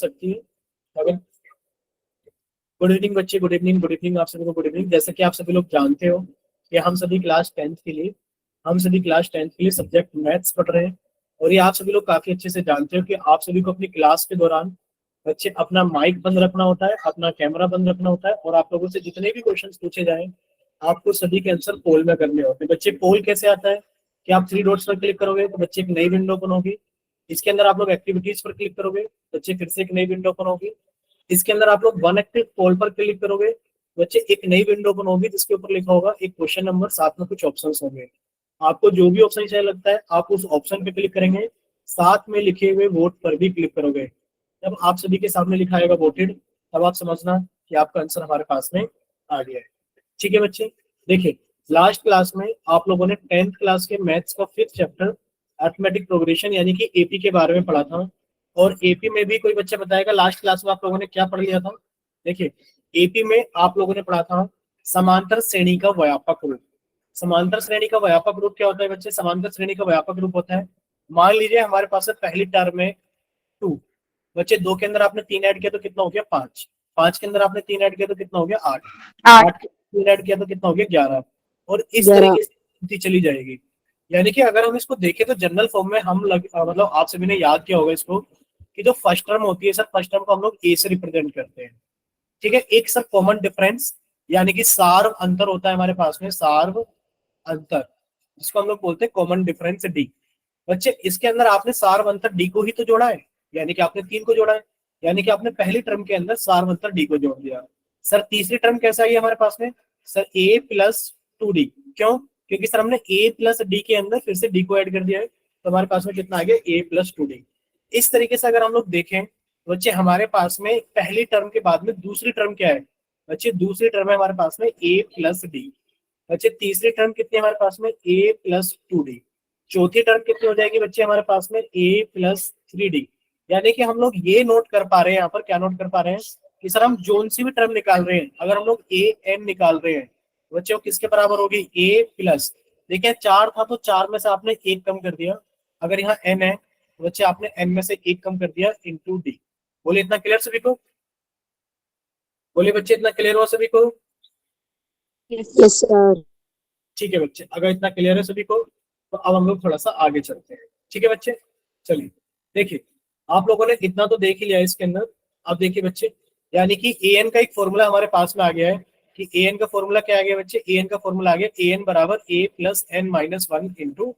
सकती है। अगर गुड इवनिंग बच्चे, गुड इवनिंग, गुड इवनिंग आप सभी को, गुड इवनिंग। जैसा कि आप सभी लोग जानते हो कि हम सभी क्लास टेंथ के लिए सब्जेक्ट मैथ्स पढ़ रहे हैं। और ये आप सभी लोग काफी अच्छे से जानते हो कि आप सभी को अपनी क्लास के दौरान बच्चे अपना माइक बंद रखना होता है, अपना कैमरा बंद रखना होता है, और आप लोगों से जितने भी क्वेश्चंस पूछे जाएं आपको सभी के आंसर पोल में करने होते हैं। बच्चे पोल कैसे आता है कि आप थ्री डॉट्स पर क्लिक करोगे तो बच्चे एक नई विंडो ओपन होगी। इसके अंदर आप लोग एक्टिविटीज पर क्लिक करोगे, बच्चे फिर से एक नई विंडो ओपन होगी। इसके अंदर आप लोग वन एक्टिव पोल पर क्लिक करोगे, बच्चे एक नई विंडो ओपन होगी जिसके ऊपर लिखा होगा एक क्वेश्चन नंबर, साथ में कुछ ऑप्शंस होंगे। आपको जो भी ऑप्शन चाहिए लगता है आप उस ऑप्शन पे क्लिक करेंगे, साथ में लिखे हुए वोट पर भी क्लिक करोगे। जब आप सभी के सामने लिखा आएगा वोटेड, तब आप समझना कि आपका आंसर हमारे पास में आ गया है। ठीक है बच्चे, देखिए लास्ट क्लास में आप लोगों ने 10th क्लास के मैथ्स का 5th चैप्टर अरिथमेटिक प्रोग्रेशन यानी कि एपी के बारे में पढ़ा था। और एपी में भी कोई बच्चा बताएगा लास्ट क्लास में आप लोगों ने क्या पढ़ लिया था। देखिए एपी में आप लोगों ने पढ़ा था समांतर श्रेणी का व्यापक रूप। समांतर श्रेणी का व्यापक रूप क्या होता है बच्चे? समांतर श्रेणी का व्यापक रूप होता है, मान लीजिए हमारे पास पहली टर्म में 2, बच्चे 2 के अंदर आपने 3 ऐड किया तो कितना हो गया 5, 5 के अंदर आपने 3 ऐड किया तो कितना हो गया 8, 8 के 3 ऐड किया तो कितना हो गया 11। और इस तरीके से चली जाएगी। यानी कि अगर हम इसको देखें तो जनरल फॉर्म में हम मतलब आप सभी ने याद किया होगा इसको कि जो फर्स्ट टर्म होती है सर, फर्स्ट टर्म को हम लोग ए से रिप्रेजेंट करते हैं। ठीक है, एक सर कॉमन डिफरेंस यानी कि सार्व अंतर होता है हमारे पास में, सार्व अंतर, जिसको हम लोग बोलते हैं कॉमन डिफरेंस डी। बच्चे इसके अंदर आपने सार्व अंतर डी को ही तो जोड़ा है, यानी कि आपने 3 को जोड़ा है, यानी कि आपने पहली टर्म के अंदर सार्व अंतर डी को जोड़ दिया। सर तीसरी टर्म कैसा है हमारे पास में? सर ए प्लस 2डी। क्यों? क्योंकि सर हमने ए प्लस डी के अंदर फिर से डी को ऐड कर दिया है, तो हमारे पास में कितना आ गया ए प्लस 2डी। इस तरीके से अगर हम लोग देखें बच्चे हमारे पास में पहली टर्म के बाद में दूसरी टर्म क्या है? बच्चे दूसरी टर्म है हमारे पास में ए प्लस डी। बच्चे तीसरी टर्म कितनी है हमारे पास में? ए प्लस 2डी। चौथी टर्म कितनी हो जाएगी बच्चे हमारे पास में? ए प्लस 3डी। यानी कि हम लोग ये नोट कर पा रहे हैं, यहाँ पर क्या नोट कर पा रहे हैं कि सर हम जोन सी भी टर्म निकाल रहे हैं, अगर हम लोग ए एन निकाल रहे हैं बच्चे वो किसके बराबर होगी? ए प्लस, देखिए 4 था तो 4 में से आपने 1 कम कर दिया, अगर यहाँ एन है तो बच्चे आपने एन में से 1 कम कर दिया इंटू डी। बोले इतना क्लियर सभी को? बोले बच्चे इतना क्लियर हुआ सभी को? Yes sir. ठीक है बच्चे, अगर इतना क्लियर है सभी को तो अब हम लोग थोड़ा सा आगे चलते हैं। ठीक है बच्चे, चलिए देखिए आप लोगों ने इतना तो देख ही लिया इसके अंदर। अब देखिए बच्चे, यानी कि ए एन का एक फॉर्मूला हमारे पास में आ गया है कि ए एन का फॉर्मूला क्या आ गया बच्चे? ए एन का फॉर्मूला आ गया ए एन बराबर A plus N minus 1 into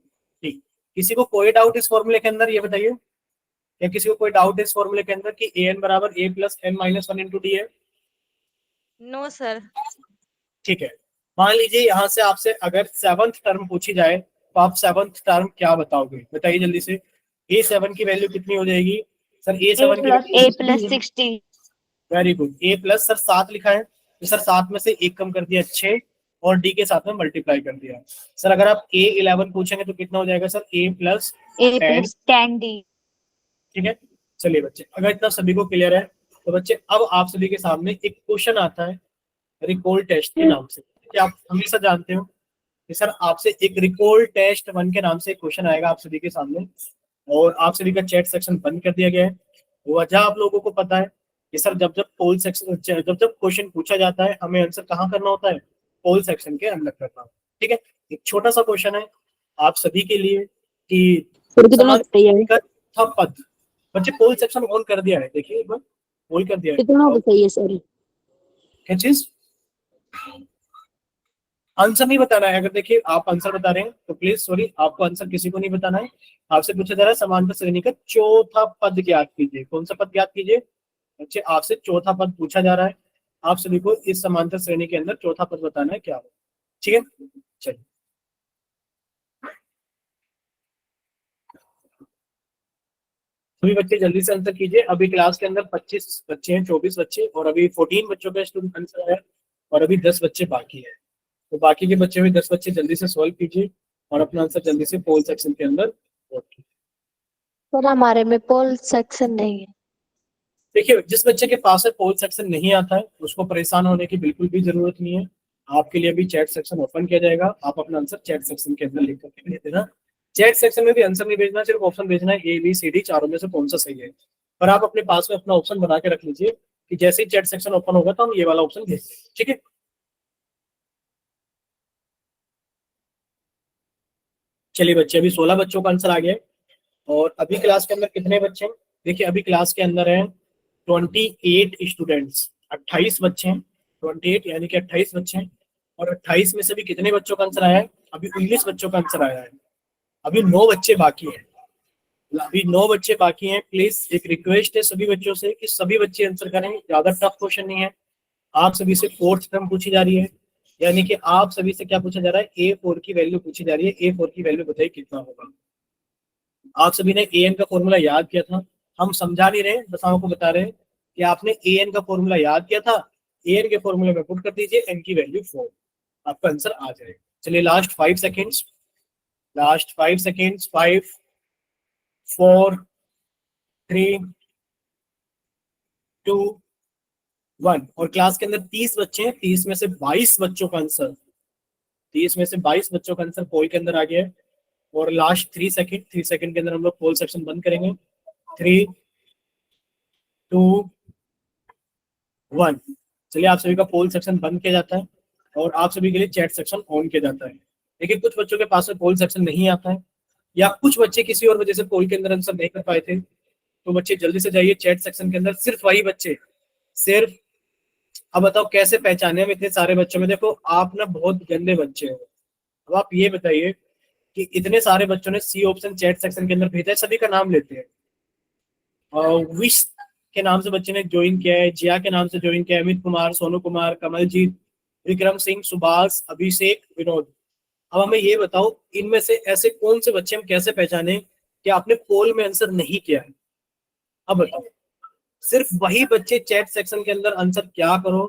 T. किसी को कोई डाउट इस फॉर्मूले के अंदर? ये बताइए, क्या किसी को कोई डाउट है इस फॉर्मूले के अंदर कि ए एन बराबर A plus N minus 1 into T है? No sir. ठीक है, मान लीजिए यहाँ से आपसे अगर 7th टर्म पूछी जाए तो आप 7th टर्म क्या बताओगे? बताइए जल्दी से। A7 की वैल्यू कितनी हो जाएगी सर? A7 की A plus 60। Very good. A plus sir 7 लिखा है तो सर 7 में से 1 कम कर दिया 6 और डी के साथ में मल्टीप्लाई कर दिया। सर अगर आप A11 पूछेंगे तो कितना हो जाएगा सर? A plus 10 D. ठीक है, चलिए बच्चे अगर इतना सभी को क्लियर है तो बच्चे अब आप सभी के सामने एक क्वेश्चन आता है रिकॉल टेस्ट के नाम से। क्या आप हमेशा जानते हो कि सर आपसे एक रिकॉल टेस्ट 1 के नाम से क्वेश्चन आएगा आप सभी के सामने, और आप सभी का चैट सेक्शन बंद कर दिया गया है। वजह आप लोगों को पता है कि सर जब जब पोल सेक्शन जब जब क्वेश्चन पूछा जाता है हमें आंसर कहाँ करना होता है? पोल सेक्शन के अंदर करना होता है। ठीक है, एक छोटा सा क्वेश्चन है आप सभी के लिए कि था पद। बच्चे पोल सेक्शन ऑन कर दिया है, देखिए एक बार पोल कर दिया है। कितना बताइए सर? क्या चीज? आंसर नहीं बताना है। अगर देखिए आप आंसर बता रहे हैं तो प्लीज सॉरी, आपको आंसर किसी को नहीं बताना है। आपसे पूछा जा रहा है समांतर श्रेणी का चौथा पद ज्ञात कीजिए। कौन सा पद ज्ञात कीजिए बच्चे? आपसे चौथा पद पूछा जा रहा है, आप सभी को इस समांतर श्रेणी के अंदर चौथा पद बताना है क्या हो। ठीक है, चलिए सभी बच्चे जल्दी से आंसर कीजिए। अभी क्लास के अंदर 25 बच्चे हैं, 24 बच्चे, और अभी 14 बच्चों का स्टूडेंट आंसर है और अभी 10 बच्चे बाकी है। तो बाकी के बच्चे हुए 10 बच्चे जल्दी से सॉल्व कीजिए और अपना आंसर जल्दी से पोल सेक्शन के अंदर वोट कीजिए। सर हमारे में पोल सेक्शन नहीं है। देखिए जिस बच्चे के पास है पोल सेक्शन नहीं आता है उसको परेशान होने की बिल्कुल भी जरूरत नहीं है। आपके लिए भी चैट सेक्शन ओपन किया जाएगा, आप अपना आंसर चैट सेक्शन के अंदर लिख करके भेज देना। चैट सेक्शन में भी आंसर नहीं भेजना, सिर्फ ऑप्शन भेजना है A B C D चारों में से कौन सा सही है। पर आप अपने पास में अपना ऑप्शन बना के रख लीजिए कि जैसे ही चैट सेक्शन ओपन होगा तो हम ये वाला ऑप्शन देंगे, ठीक है। चलिए बच्चे, अभी 16 बच्चों का आंसर आ गया है। और अभी क्लास के अंदर कितने बच्चे हैं? देखिए अभी क्लास के अंदर है 28 स्टूडेंट्स, 28 बच्चे हैं। 28 यानी कि 28 बच्चे हैं। और 28 में से भी कितने बच्चों का आंसर आया है? अभी 19 बच्चों का आंसर आया है। अभी 9 बच्चे बाकी हैं। अभी 9 बच्चे बाकी हैं। प्लीज एक रिक्वेस्ट है सभी बच्चों से कि सभी बच्चे आंसर करें, ज्यादा टफ क्वेश्चन नहीं है। आप सभी से फोर्थ टर्म पूछी जा रही है, यानी कि आप सभी से क्या पूछा जा रहा है? A4 की वैल्यू पूछी जा रही है। A4 की वैल्यू बताइए कितना होगा। आप सभी ने AN का फॉर्मूला याद किया था। हम समझा नहीं रहे, बस हम आपको बता रहे हैं कि आपने AN का फॉर्मूला याद किया था। AN के फॉर्मूले में पुट कर दीजिए N की वैल्यू 4, आपका आंसर आ जाएगा। चलिए लास्ट 5 सेकेंड्स, लास्ट 5 सेकेंड्स, 5 4 3 2 1। और क्लास के अंदर 30 बच्चे हैं, 30 में से 22 बच्चों का आंसर, 30 में से 22 बच्चों का आंसर पोल के अंदर आ गया है। और लास्ट 3 सेकंड के अंदर हम लोग पोल सेक्शन बंद करेंगे। 3 2 1। चलिए आप सभी का पोल सेक्शन बंद किया जाता है और आप सभी के लिए चैट सेक्शन ऑन किया जाता है। लेकिन कुछ बच्चों के पास में पोल सेक्शन नहीं आता है, या कुछ बच्चे किसी और वजह से पोल के अंदर आंसर नहीं कर पाए थे, तो बच्चे जल्दी से जाइए चैट सेक्शन के अंदर। सिर्फ वही बच्चे, सिर्फ, अब बताओ कैसे पहचाने हम इतने सारे बच्चों में? देखो आप ना बहुत गंदे बच्चे हो। अब आप ये बताइए कि इतने सारे बच्चों ने सी ऑप्शन चैट सेक्शन के अंदर भेजा है, सभी का नाम लेते हैं। विश के नाम से बच्चे ने ज्वाइन किया है, जिया के नाम से ज्वाइन किया है, अमित कुमार, सोनू कुमार, कमलजीत, विक्रम सिंह, सुभाष, अभिषेक, विनोद। अब हमें ये बताओ इनमें से ऐसे कौन से बच्चे हम कैसे पहचाने कि आपने पोल में आंसर नहीं किया है? अब बताओ, सिर्फ वही बच्चे चैट सेक्शन के अंदर आंसर क्या करो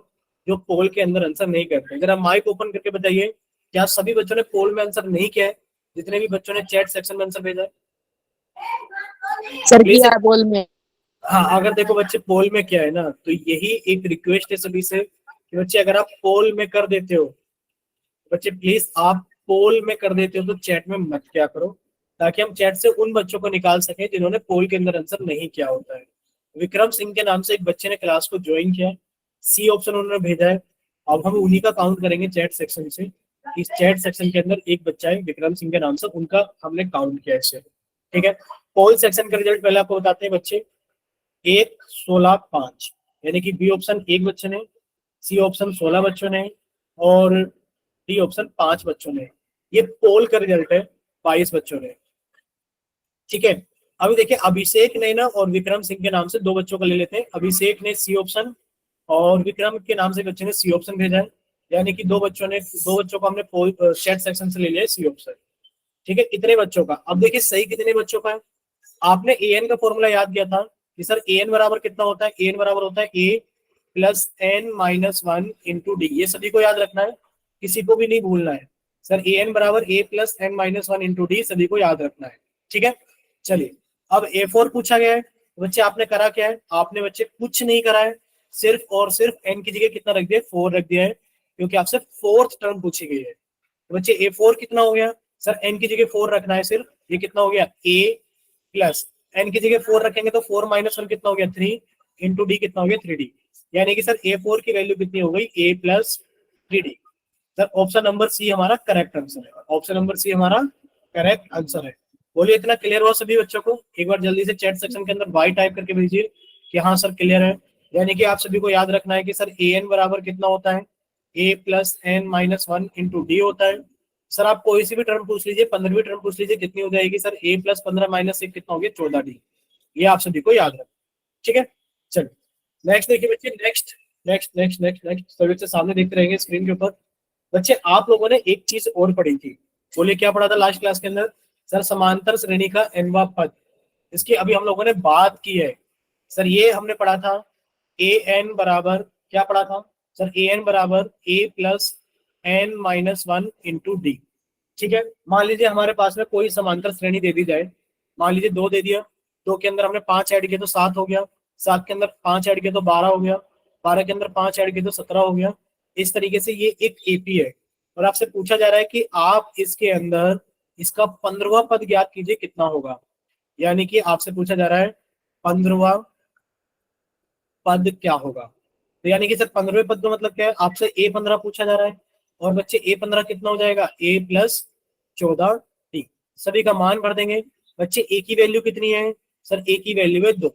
जो पोल के अंदर आंसर नहीं करते। अगर आप माइक ओपन करके बताइए, क्या सभी बच्चों ने पोल में आंसर नहीं किया है, जितने भी बच्चों ने चैट सेक्शन में आंसर भेजा है? Sir please. किया बोल में। हाँ, अगर देखो बच्चे पोल में क्या है ना, तो यही एक रिक्वेस्ट है सभी से कि बच्चे अगर आप पोल में कर देते हो, बच्चे प्लीज आप पोल में कर देते हो तो चैट में मत क्या करो, ताकि हम चैट से उन बच्चों को निकाल सकें जिन्होंने पोल के अंदर आंसर नहीं किया होता है। विक्रम सिंह के नाम से एक बच्चे ने क्लास को ज्वाइन किया, सी ऑप्शन उन्होंने भेजा है। अब हम उन्हीं का काउंट करेंगे चैट सेक्शन से। इस चैट सेक्शन के अंदर एक बच्चा है विक्रम सिंह के नाम से, उनका हमने काउंट किया इसे, ठीक है। पोल सेक्शन का रिजल्ट पहले आपको बताते हैं बच्चे। 1 16 5, यानी कि बी ऑप्शन 1 बच्चे ने, सी ऑप्शन 16 बच्चों ने, और डी ऑप्शन 5 बच्चों ने। ये पोल का रिजल्ट है, 22 बच्चों ने, ठीक है। अभी देखिए अभिषेक ने ना और विक्रम सिंह के नाम से 2 बच्चों का ले लेते हैं। अभिषेक ने सी ऑप्शन और विक्रम के नाम से बच्चे ने सी ऑप्शन भेजा है, यानी कि 2 बच्चों को हमने पोल चैट सेक्शन से ले लिया है सी ऑप्शन, ठीक है। इतने बच्चों का। अब देखिए सही कितने बच्चों का है। आपने AN का फॉर्मूला याद किया था कि सर AN बराबर कितना होता है? AN बराबर होता है A plus N-1 into D. ये सभी को याद रखना है, किसी को भी नहीं भूलना है। सर AN बराबर A plus N-1 into D, सभी को याद रखना है, ठीक है। चलिए अब A4 पूछा गया है, बच्चे आपने करा क्या है? आपने बच्चे कुछ नहीं करा है, सिर्फ और सिर्फ N की जगह कितना रख दिया? 4 रख दिया है, क्योंकि आपसे फोर्थ टर्म पूछी गई है। तो बच्चे A4 कितना हो गया? सर N की जगह 4 रखना है सिर्फ, ये कितना हो गया? A प्लस N की जगह 4 रखेंगे तो 4 माइनस 1 कितना हो गया? 3 इंटू डी कितना हो गया? 3D। यानी कि सर A4 की वैल्यू कितनी हो गई? A plus 3D। Sir option number c हमारा करेक्ट आंसर है। ऑप्शन नंबर सी हमारा करेक्ट आंसर है। बोलिए इतना क्लियर हुआ सभी बच्चों को? एक बार जल्दी से चैट सेक्शन के अंदर वाई टाइप करके भेजिए कि हाँ सर क्लियर है। यानी कि आप सभी को याद रखना है कि सर AN बराबर कितना होता है? A plus N-1 into D होता है। सर आप कोई सी भी टर्म पूछ लीजिए, 15वीं टर्म पूछ लीजिए, कितनी हो जाएगी? सर A प्लस 15 माइनस 1 कितना हो गया? 14D। ये आप सभी को याद रखना, ठीक है। चलिए नेक्स्ट देखिए बच्चे, next next next next next सभी बच्चे सामने देखते रहेंगे स्क्रीन के ऊपर। बच्चे आप लोगों ने एक चीज और पढ़ी थी, बोलिए क्या पढ़ा था लास्ट क्लास के अंदर? सर समांतर श्रेणी का nवां पद, इसकी अभी हम लोगों ने बात की है। सर ये हमने पढ़ा था AN बराबर, क्या पढ़ा था सर? AN बराबर A plus N-1 into D, ठीक है। मान लीजिए हमारे पास में कोई समांतर श्रेणी दे दी जाए, मान लीजिए 2 दे दिया, 2 के अंदर हमने 5 ऐड किया तो 7 हो गया, 7 के अंदर 5 ऐड किया तो 12 हो गया, 12 के अंदर 5 ऐड किया तो 17 हो गया। इस तरीके से ये एक AP है, और आपसे पूछा जा रहा है कि आप इसके अंदर इसका 15वां पद ज्ञात कीजिए कितना होगा। यानी कि आपसे पूछा जा रहा है 15वां पद क्या होगा। तो यानी कि सर 15वें पद का मतलब क्या है, आपसे A15 पूछा जा रहा है और बच्चे A15 कितना हो जाएगा, A प्लस 14D। सभी का मान भर देंगे। बच्चे A की वैल्यू कितनी है, सर A की वैल्यू है 2,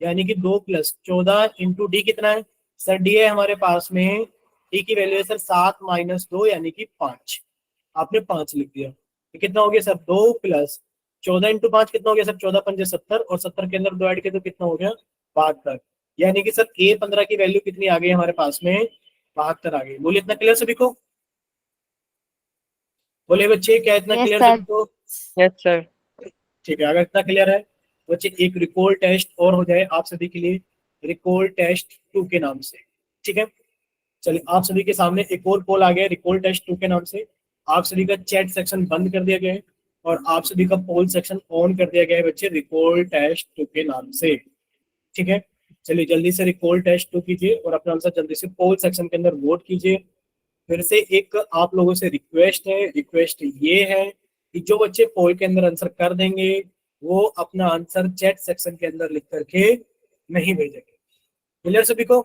यानी कि 2 प्लस 14 इंटू डी कितना है, सर डी है हमारे पास में, डी की वैल्यू है सर 7 माइनस 2 यानी कि 5। आपने 5 लिख दिया, तो कितना हो गया सर 2 प्लस 14 इंटू 5 कितना हो गया सर 14 पंजे 70, और 70 के अंदर 2 ऐड किया तो कितना हो गया 72। यानी कि सर A15 की वैल्यू कितनी आ गई हमारे पास में, 72 आ गई। बोलिए इतना क्लियर सभी को, बोले बच्चे क्या इतना Yes, क्लियर sir. सभी को। Yes sir. ठीक है, अगर इतना क्लियर है बच्चे एक रिकॉल टेस्ट और हो जाए आप सभी के लिए, रिकॉल टेस्ट 2 के नाम से। ठीक है, चलिए आप सभी के सामने एक और पोल आ गया रिकॉल टेस्ट 2 के नाम से। आप सभी का चैट सेक्शन बंद कर दिया गया है और आप सभी का पोल सेक्शन ऑन कर दिया गया है बच्चे रिकॉल टेस्ट 2 के नाम से। ठीक है, चलिए जल्दी से रिकॉल टेस्ट 2 कीजिए और अपना आंसर जल्दी से पोल सेक्शन के अंदर वोट कीजिए। फिर से एक आप लोगों से रिक्वेस्ट है, रिक्वेस्ट ये है कि जो बच्चे पोल के अंदर आंसर कर देंगे वो अपना आंसर चैट सेक्शन के अंदर लिख करके नहीं भेजेंगे। क्लियर सभी को।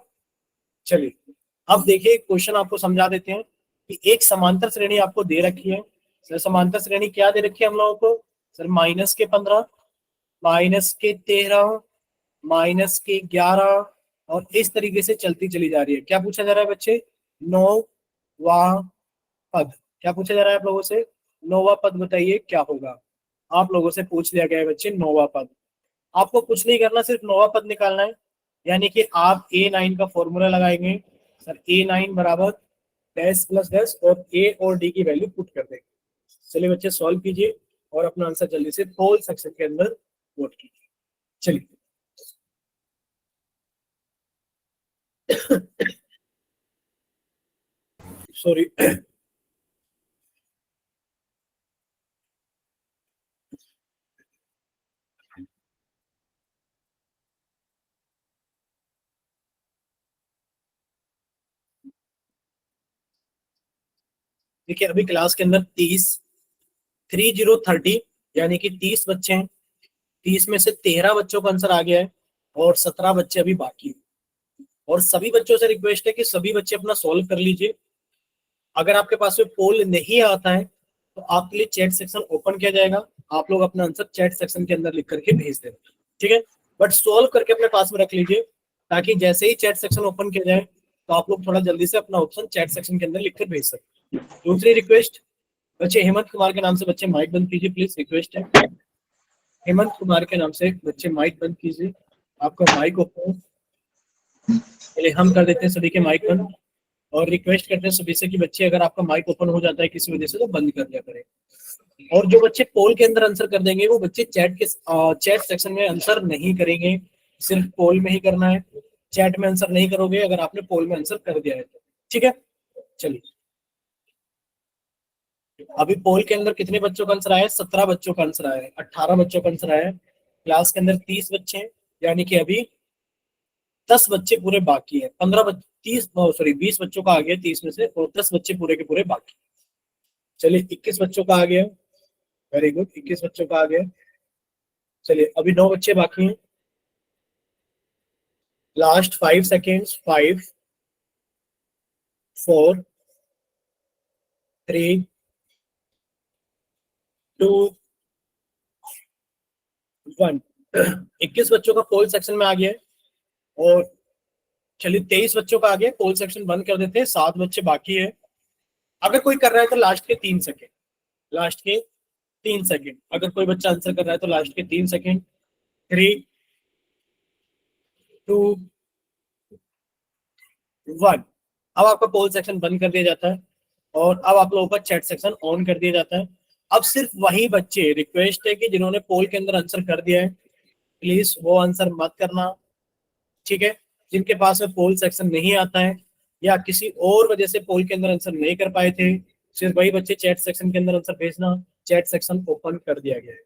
चलिए अब देखिए क्वेश्चन आपको समझा देते हैं कि एक समांतर श्रेणी आपको दे रखी है। सर समांतर श्रेणी क्या दे रखी है हम लोगों को, सर -15, -13, -11 और इस तरीके से चलती चली जा रही है। क्या पूछा जा रहा है बच्चे, 9वां पद। क्या पूछा जा रहा है आप लोगों से, 9वां पद बताइए क्या होगा। आप लोगों से पूछ लिया गया है बच्चे 9वां पद। आपको कुछ नहीं करना, सिर्फ 9वां पद निकालना है। यानी कि आप A9 का फॉर्मूला लगाएंगे, सर A9 बराबर डैश प्लस डैश और A और D की वैल्यू पुट कर देंगे। चलिए बच्चे सॉल्व कीजिए और अपना आंसर जल्दी से पोल सेक्शन के अंदर वोट कीजिए। चलिए सॉरी देखिए अभी क्लास के अंदर 30 यानी कि 30 बच्चे हैं। 30 में से 13 बच्चों का आंसर आ गया है और 17 बच्चे अभी बाकी हैं। और सभी बच्चों से रिक्वेस्ट है कि सभी बच्चे अपना सॉल्व कर लीजिए। अगर आपके पास में पोल नहीं आता है तो आपके लिए चैट सेक्शन ओपन किया जाएगा, आप लोग अपना आंसर चैट सेक्शन के अंदर लिख करके भेज देना। ठीक है, बट सॉल्व करके अपने पास में रख लीजिए ताकि जैसे ही चैट सेक्शन ओपन किया जाए तो आप लोग थोड़ा जल्दी से अपना ऑप्शन चैट सेक्शन के अंदर लिखकर भेज सकते। दूसरी रिक्वेस्ट, बच्चे हेमंत कुमार के नाम से बच्चे माइक बंद कीजिए प्लीज, रिक्वेस्ट है। हेमंत कुमार के नाम से बच्चे माइक बंद कीजिए, आपका माइक ओपन। चलिए हम कर देते हैं सभी के माइक बंद और रिक्वेस्ट करते हैं सभी से कि बच्चे अगर आपका माइक ओपन हो जाता है किसी वजह से तो बंद कर दिया करें। और जो बच्चे पोल के अंदर आंसर कर देंगे वो बच्चे चैट सेक्शन में आंसर नहीं करेंगे, सिर्फ पोल में ही करना है। चैट में आंसर नहीं करोगे अगर आपने पोल में आंसर कर दिया है तो। ठीक है, चलिए अभी पोल के अंदर कितने बच्चों का आंसर आया है, 17 बच्चों का आंसर आया है, 18 बच्चों का आंसर आया है। क्लास के अंदर 30 बच्चे हैं, यानी कि अभी 10 बच्चे पूरे बाकी है। 20 बच्चों का आ गया 30 में से और 10 बच्चे पूरे के पूरे बाकी। चलिए 21 बच्चों का आ गया, वेरी गुड, 21 बच्चों का आ गया। चलिए अभी 9 बच्चे बाकी हैं। Last 5 seconds, 5 4 3 2 1। 21 बच्चों का पोल सेक्शन में आ गया है और चलिए 23 बच्चों का आ गया। पोल सेक्शन बंद कर देते हैं, 7 बच्चे बाकी है। अगर कोई कर रहा है तो लास्ट के 3 सेकेंड, लास्ट के 3 सेकेंड अगर कोई बच्चा आंसर कर रहा है तो लास्ट के 3 सेकेंड। 3 2 1। अब आपका पोल सेक्शन बंद कर दिया जाता है और अब आप लोगों का चैट सेक्शन ऑन कर दिया जाता है। अब सिर्फ वही बच्चे, रिक्वेस्ट है कि जिन्होंने पोल के अंदर आंसर कर दिया है प्लीज वो आंसर मत करना। ठीक है, जिनके पास में पोल सेक्शन नहीं आता है या किसी और वजह से पोल के अंदर आंसर नहीं कर पाए थे, सिर्फ वही बच्चे चैट सेक्शन के अंदर आंसर भेजना। चैट सेक्शन ओपन कर दिया गया है,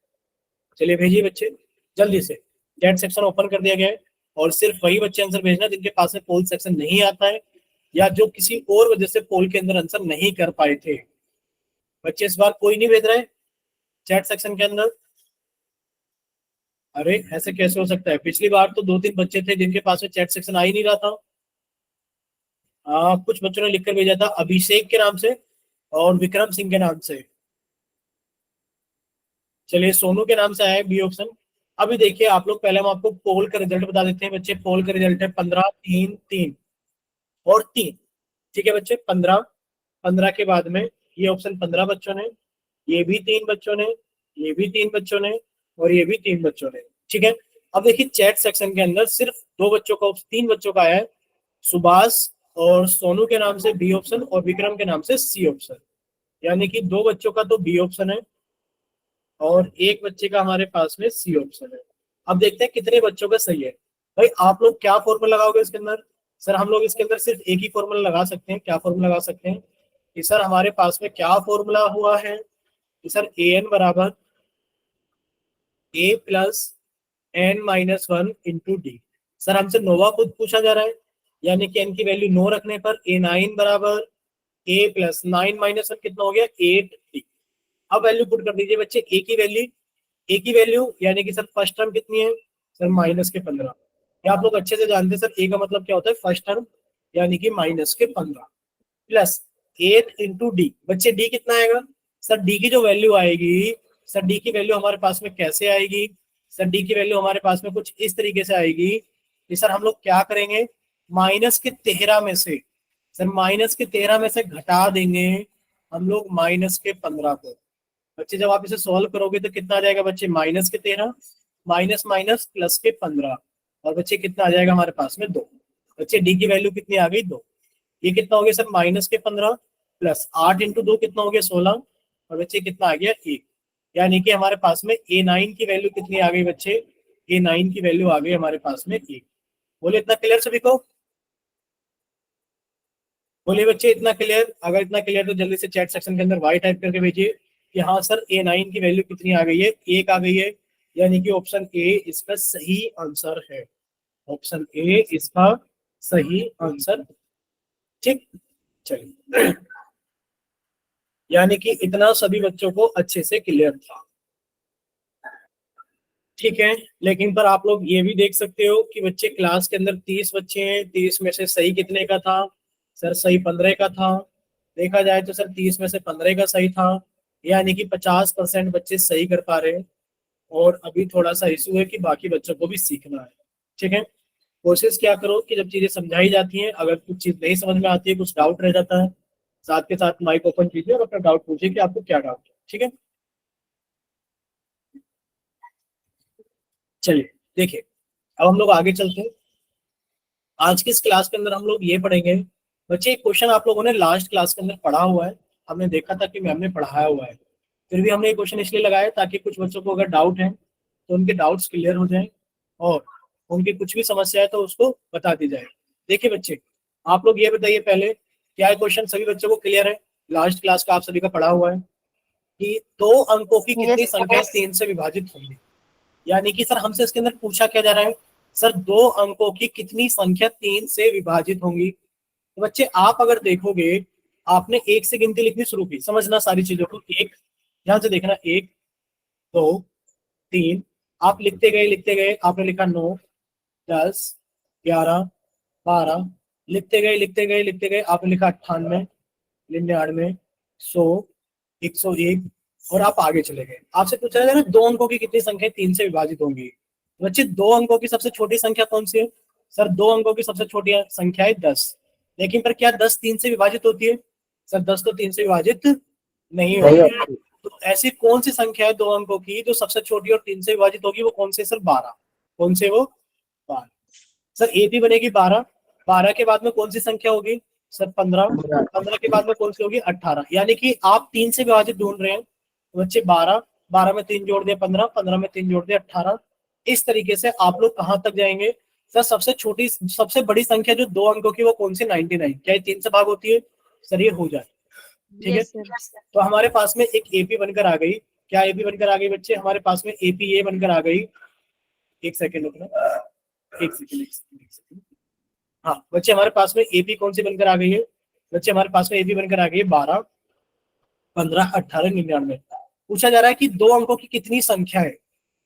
चलिए भेजिए बच्चे जल्दी से। चैट सेक्शन ओपन कर दिया गया है और सिर्फ वही बच्चे आंसर भेजना जिनके पास में पोल सेक्शन नहीं आता है या जो किसी और वजह से पोल के अंदर आंसर नहीं कर पाए थे। बच्चे इस बार कोई नहीं भेज रहे चैट सेक्शन के अंदर, अरे ऐसे कैसे हो सकता है? पिछली बार तो 2-3 बच्चे थे जिनके पास में चैट सेक्शन आ ही नहीं रहा था। कुछ बच्चों ने लिखकर भेजा था अभिषेक के नाम से और विक्रम सिंह के नाम से। चलिए सोनू के नाम से आया है बी ऑप्शन। अभी देखिए आप लोग, पहले हम आपको पोल का रिजल्ट बता देते हैं बच्चे। पोल का रिजल्ट है 15, 3, 3 और 3। ठीक है बच्चे, 15, 15 के बाद में ये ऑप्शन 15 बच्चों ने, ये भी 3 बच्चों ने, ये भी 3 बच्चों ने और ये भी 3 बच्चों ने। ठीक है, अब देखिए चैट सेक्शन के अंदर सिर्फ 2 बच्चों का, 3 बच्चों का आया है, सुभाष और सोनू के नाम से बी ऑप्शन और विक्रम के नाम से सी ऑप्शन। यानी कि 2 बच्चों का तो बी ऑप्शन है और 1 बच्चे का हमारे पास में सी ऑप्शन है। अब देखते हैं कितने बच्चों का सही है। भाई आप लोग क्या फॉर्मूला लगाओगे इसके अंदर? सर हम लोग इसके अंदर सिर्फ एक ही फॉर्मूला लगा सकते हैं। क्या फॉर्मूला लगा सकते हैं कि सर हमारे पास में क्या फॉर्मूला हुआ है कि सर ए एन बराबर A plus N minus 1 into D. Sir हमसे नोवा खुद पूछा जा रहा है, यानी कि एन की वैल्यू 9 रखने पर A9 बराबर ए प्लस 9 माइनस 1 कितना हो गया 8D। अब वैल्यू पुट कर दीजिए बच्चे, ए की वैल्यू यानी कि सर फर्स्ट टर्म कितनी है सर माइनस के 15। ये आप लोग अच्छे से जानते हैं सर, ए का मतलब क्या होता है फर्स्ट टर्म, यानी कि माइनस के 15 प्लस 8 इंटू डी। बच्चे डी कितना आएगा? सर डी की जो वैल्यू आएगी, सर डी की वैल्यू हमारे पास में कैसे आएगी? सर डी की वैल्यू हमारे पास में कुछ इस तरीके से आएगी कि सर हम लोग क्या करेंगे, माइनस के 13 में से, सर माइनस के 13 में से घटा देंगे हम लोग माइनस के 15 को। बच्चे जब आप इसे सॉल्व करोगे तो कितना आ जाएगा बच्चे, माइनस के 13 माइनस माइनस प्लस के 15 और बच्चे कितना आ जाएगा हमारे पास में 2। बच्चे डी की वैल्यू कितनी आ गई 2। ये कितना हो गया सर माइनस के 15 प्लस 8 इंटू 2 कितना हो गया 16 और बच्चे कितना आ गया 1। यानी कि हमारे पास में A9 की वैल्यू कितनी आ गई बच्चे, A9 की वैल्यू आ गई हमारे पास में 1। बोले इतना क्लियर सभी को? बोलिए बच्चे इतना क्लियर? अगर इतना क्लियर तो जल्दी से चैट सेक्शन के अंदर वाई टाइप करके भेजिए कि हाँ सर A9 की वैल्यू कितनी आ गई है, 1 आ गई है। यानी कि ऑप्शन ए इसका सही आंसर है। ऑप्शन ए इसका सही आंसर। ठीक, चलिए यानी कि इतना सभी बच्चों को अच्छे से क्लियर था। ठीक है, लेकिन पर आप लोग ये भी देख सकते हो कि बच्चे क्लास के अंदर 30 बच्चे हैं, 30 में से सही कितने का था? सर सही 15 का था। देखा जाए तो सर 30 में से 15 का सही था, यानी कि 50% बच्चे सही कर पा रहे हैं। और अभी थोड़ा सा इशू है कि बाकी बच्चों को भी सीखना है। ठीक है, कोशिश क्या करो कि जब चीजें समझाई जाती हैं, अगर कुछ चीज नहीं समझ में आती है, कुछ डाउट रह जाता है, साथ के साथ माइक ओपन कीजिए और अपना डाउट पूछिए कि आपको क्या डाउट है। ठीक है, चलिए देखिए अब हम लोग आगे चलते हैं। आज की इस क्लास के अंदर हम लोग ये पढ़ेंगे बच्चे, एक क्वेश्चन आप लोगों ने लास्ट क्लास के अंदर पढ़ा हुआ है, हमने देखा था कि मैम ने पढ़ाया हुआ है, फिर भी हमने ये क्वेश्चन इसलिए लगाया ताकि कुछ बच्चों को अगर डाउट है तो उनके डाउट्स क्लियर हो जाए और उनकी कुछ भी समस्या है तो उसको बता दी जाए। देखिए बच्चे आप लोग ये बताइए पहले, क्या क्वेश्चन सभी बच्चों को क्लियर है? लास्ट क्लास का आप सभी का पढ़ा हुआ है कि 2 अंकों की कितनी संख्या 3 से विभाजित होंगी। यानी कि सर हमसे इसके अंदर पूछा क्या जा रहा है, सर 2 अंकों की कितनी संख्या 3 से विभाजित होंगी। तो बच्चे आप अगर देखोगे, आपने 1 से गिनती लिखनी शुरू की, समझना सारी चीजों को। 1 ध्यान से देखना, 1 2 3, आप लिखते गए आपने लिखा 9 10 11 12, लिखते गए आपने लिखा 98 99 100 101 और आप आगे चले गए। आपसे पूछा जा रहा है 2 अंकों की कितनी संख्या 3 से विभाजित होंगी। बच्चे 2 अंकों की सबसे छोटी संख्या कौन सी है? सर 2 अंकों की सबसे छोटी संख्या है 10। लेकिन पर क्या 10 3 से विभाजित होती है? सर 10 तो 3 से विभाजित नहीं होती। तो ऐसी कौन सी संख्या है 2 अंकों की जो सबसे छोटी और 3 से विभाजित होगी? वो कौन से? सर 12। कौन से? वो 12। सर AP बनेगी 12। 12 के बाद में कौन सी संख्या होगी? सर 15। 15 के बाद में कौन सी होगी? 18। यानी कि आप 3 से विभाजित ढूंढ रहे हैं तो बच्चे 12, 12 में 3 जोड़ दिया 15, 15 में 3 जोड़ दिया 18। इस तरीके से आप लोग कहां तक जाएंगे? सर सबसे छोटी सबसे बड़ी संख्या जो 2 अंकों की वो कौन सी? 99। क्या ये 3 से भाग होती है? सर ये हो जाए। ठीक है, तो हमारे पास में एक AP बनकर आ गई। क्या AP बनकर आ गई बच्चे? हमारे पास में AP ये बनकर आ गई। एक सेकेंड रुकना, एक सेकेंड। हाँ बच्चे हमारे पास में AP कौन सी बनकर आ गई है? बच्चे हमारे पास में AP बनकर आ गई है 12 15 18 99। पूछा जा रहा है कि 2 अंकों की कितनी संख्या है?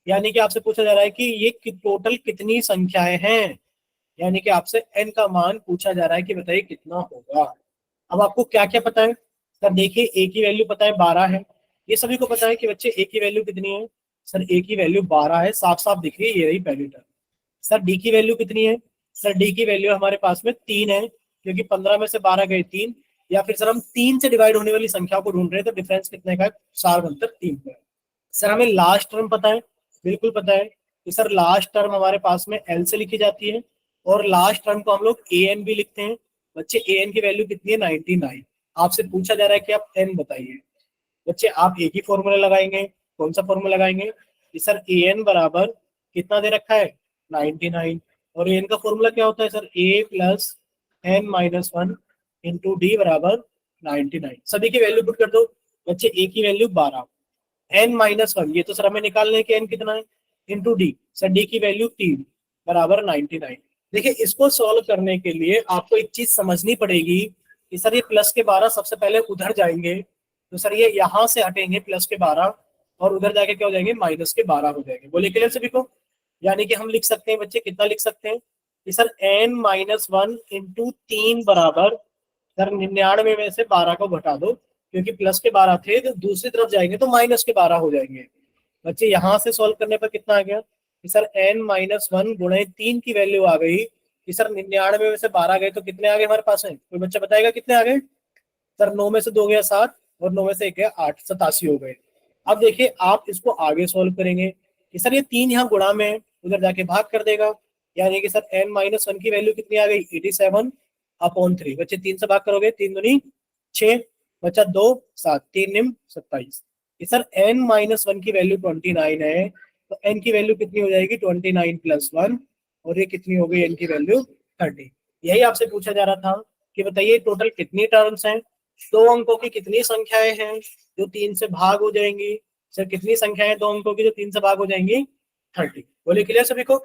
यानी कि आपसे पूछा जा रहा है कि ये टोटल कितनी संख्याएं हैं, यानी कि आपसे n का मान पूछा जा रहा है कि बताइए कितना होगा। अब आपको क्या क्या पता है सर? देखिए a की वैल्यू पता है 12 है, ये सभी को पता है कि बच्चे a की वैल्यू कितनी है? सर a की वैल्यू 12 है, साफ साफ दिख रही है, ये रही पहली टर्म। सर d की वैल्यू कितनी है? सर d की वैल्यू हमारे पास में 3 है, क्योंकि 15 में से 12 गए 3, या फिर सर हम 3 से डिवाइड होने वाली संख्या को ढूंढ रहे हैं, तो डिफरेंस कितने का है? 4 बनकर 3 का है। सर हमें लास्ट टर्म पता है, बिल्कुल पता है कि सर लास्ट टर्म हमारे पास में l से लिखी जाती है, और लास्ट टर्म को हम लोग an भी लिखते हैं। बच्चे an की वैल्यू कितनी है? 99। आपसे पूछा जा रहा है कि आप n बताइए। बच्चे आप एक ही फॉर्मूला लगाएंगे, कौन सा फॉर्मूला लगाएंगे कि सर an बराबर कितना दे रखा है? 99। और an का फॉर्मूला क्या होता है sir? a plus n minus 1 into D बराबर 99। सभी की वैल्यू पुट कर दो। बच्चे a की वैल्यू 12, n माइनस 1, ये तो सर हमें निकालना है कि n कितना है, इंटू डी। सर डी की वैल्यू 3 बराबर 99। देखिए इसको सॉल्व करने के लिए आपको एक चीज समझनी पड़ेगी कि सर ये प्लस के 12 सबसे पहले उधर जाएंगे, तो सर ये यहाँ से हटेंगे प्लस के 12, और उधर जाके क्या हो जाएंगे? माइनस के 12 हो जाएंगे। बोले क्लियर सभी को? यानी कि हम लिख सकते हैं बच्चे, कितना लिख सकते हैं कि सर n माइनस 1 इंटू 3 बराबर, सर 99 में से 12 को घटा दो, क्योंकि प्लस के 12 थे, तो दूसरी तरफ जाएंगे तो माइनस के 12 हो जाएंगे। बच्चे यहाँ से सॉल्व करने पर कितना आ गया कि सर n माइनस 1 गुणे 3 की वैल्यू आ गई कि सर 99 में से 12 गए तो कितने आ गए हमारे पास में? कोई बच्चा बताएगा कितने आ गए? सर 9 में से 2 गया 7, और 9 में से 1 गया 8, 87 हो गए। अब देखिए आप इसको आगे सॉल्व करेंगे कि सर ये 3 यहाँ गुणा में है, उधर जाके भाग कर देगा, यानी कि सर n माइनस 1 की वैल्यू कितनी आ गई? 87/3। बच्चे 3 से भाग करोगे, 3 दूनी 6, बचा 2 7, 3 निम 27। सर n माइनस 1 की वैल्यू 29 है, तो n की वैल्यू कितनी हो जाएगी? 29 प्लस 1, और ये कितनी हो गई? n की वैल्यू 30। यही आपसे पूछा जा रहा था कि बताइए टोटल कितनी टर्म्स हैं, 2 अंकों की कितनी संख्याएं हैं जो 3 से भाग हो जाएंगी? सर कितनी संख्याएं 2 अंकों की जो 3 से भाग हो जाएंगी? 30। बोलिए क्लियर सभी को?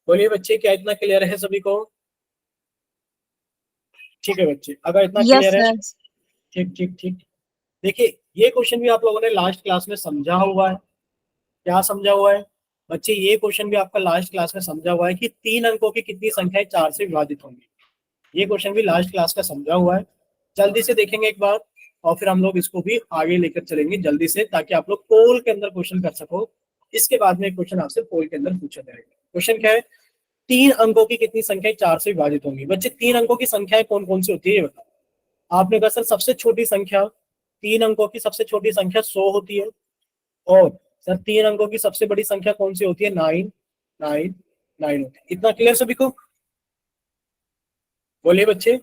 बोलिए बच्चे, क्या इतना क्लियर है सभी को? ठीक है बच्चे, अगर इतना Yes, क्लियर है, sir. ठीक ठीक ठीक। देखिए ये क्वेश्चन भी आप लोगों ने लास्ट क्लास में समझा हुआ है। क्या समझा हुआ है बच्चे? ये क्वेश्चन भी आपका लास्ट क्लास में समझा हुआ है कि 3 अंकों की कितनी संख्याएं 4 से विभाजित होंगी। ये क्वेश्चन भी लास्ट क्लास का समझा हुआ है। जल्दी से देखेंगे एक बार, और फिर हम लोग इसको भी आगे लेकर चलेंगे जल्दी से, ताकि आप लोग पोल के अंदर क्वेश्चन कर सको। इसके बाद में क्वेश्चन आपसे पोल के अंदर पूछा जाएगा। क्वेश्चन क्या है? 3 अंकों की कितनी संख्याएं 4 से विभाजित होंगी? बच्चे 3 अंकों की संख्याएं कौन कौन सी होती है ये बताओ। आपने कहा सर सबसे छोटी संख्या, 3 अंकों की सबसे छोटी संख्या 100 होती है, और सर 3 अंकों की सबसे बड़ी संख्या कौन सी होती है? 999 होती है। इतना क्लियर सभी को? बोलिए बच्चे,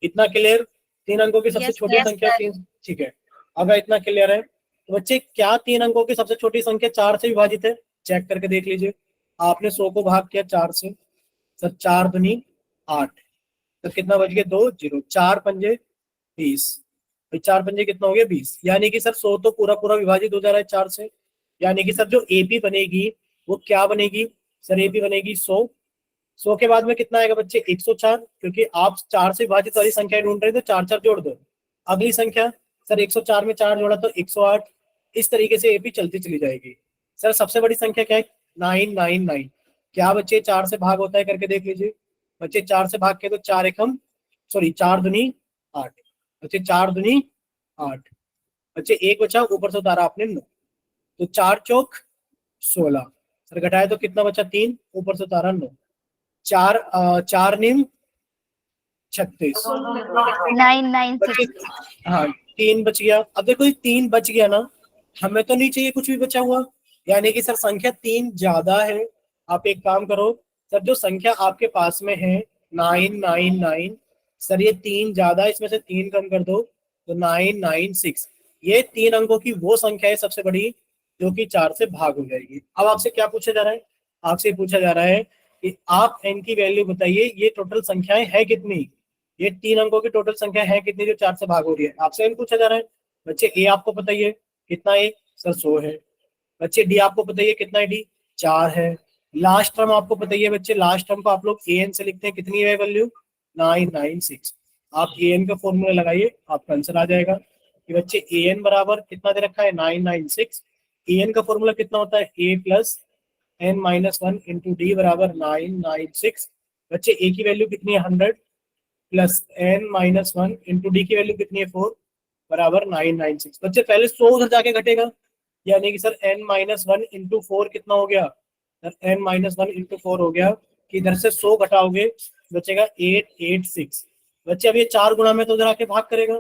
इतना क्लियर? 3 अंकों की सबसे Yes, छोटी yes, संख्या sir. 3, ठीक है। अगर इतना क्लियर है तो बच्चे क्या 3 अंकों की सबसे छोटी संख्या 4 से विभाजित है? चेक करके देख लीजिए। आपने 100 को भाग किया 4 से, सर 4 दूनी 8, तो कितना बच गया? 2 0, 4 पंजे 20, भाई 4 पंजे कितना हो गया? 20। यानी कि सर 100 तो पूरा पूरा विभाजित हो जा रहा है 4 से, यानी कि सर जो एपी बनेगी वो क्या बनेगी? सर एपी बनेगी 100। 100 के बाद में कितना आएगा बच्चे? 104, क्योंकि आप 4 से विभाजित वाली संख्या ढूंढ रहे हैं, तो 4 4 जोड़ दो। अगली संख्या सर 104 में 4 जोड़ा तो 108। इस तरीके से एपी चलती चली जाएगी। सर सबसे बड़ी संख्या क्या है? 999। क्या बच्चे 4 से भाग होता है? करके देख लीजिए। बच्चे 4 से भाग के तो 4 एकम, सॉरी 4 दूनी 8, बच्चे 4 दूनी 8, बच्चे एक बचा, ऊपर से उतारा आपने 9, तो 4 चौक 16। सर घटाया तो कितना बचा? 3, ऊपर से उतारा 9, 4 निम 36। 996. हाँ 3 बच गया। अब देखो ये 3 बच गया ना, हमें तो नहीं चाहिए कुछ भी बचा हुआ, यानी कि सर संख्या 3 ज्यादा है। आप एक काम करो, सर जो संख्या आपके पास में है 999, सर ये 3 ज्यादा, इसमें से 3 कम कर दो तो 996। ये 3 अंकों की वो संख्या है सबसे बड़ी जो कि 4 से भाग हो जाएगी। अब आपसे क्या पूछा जा रहा है? आपसे पूछा जा रहा है कि आप n की वैल्यू बताइए, ये टोटल संख्याएं है कितनी? ये 3 अंकों की टोटल संख्या है कितनी जो 4 से भाग हो रही है? आपसे n पूछा जा रहा है। बच्चे ए आपको पता ही है कितना है? सर 100 है। बच्चे डी आपको पता ही है कितना है? डी 4 है। लास्ट टर्म आपको पता ही है बच्चे, लास्ट टर्म को आप लोग an से लिखते हैं, कितनी है वैल्यू? 996। आप an का फॉर्मूला लगाइए, आपका आंसर आ जाएगा कि बच्चे an बराबर कितना दे रखा है? 996 एन का फॉर्मूला कितना होता है, A plus N minus one into D बराबर 996। बच्चे ए की वैल्यू कितनी है 100 plus N minus one into D की वैल्यू कितनी है 4 बराबर 996। बच्चे पहले 100 उधर जाके घटेगा, यानी कि sir n minus one into four कितना हो गया, sir n minus one into four हो गया कि इधर से 100 घटाओगे बचेगा 886। बच्चे अब ये 4 गुणा में तो उधर आके भाग करेगा,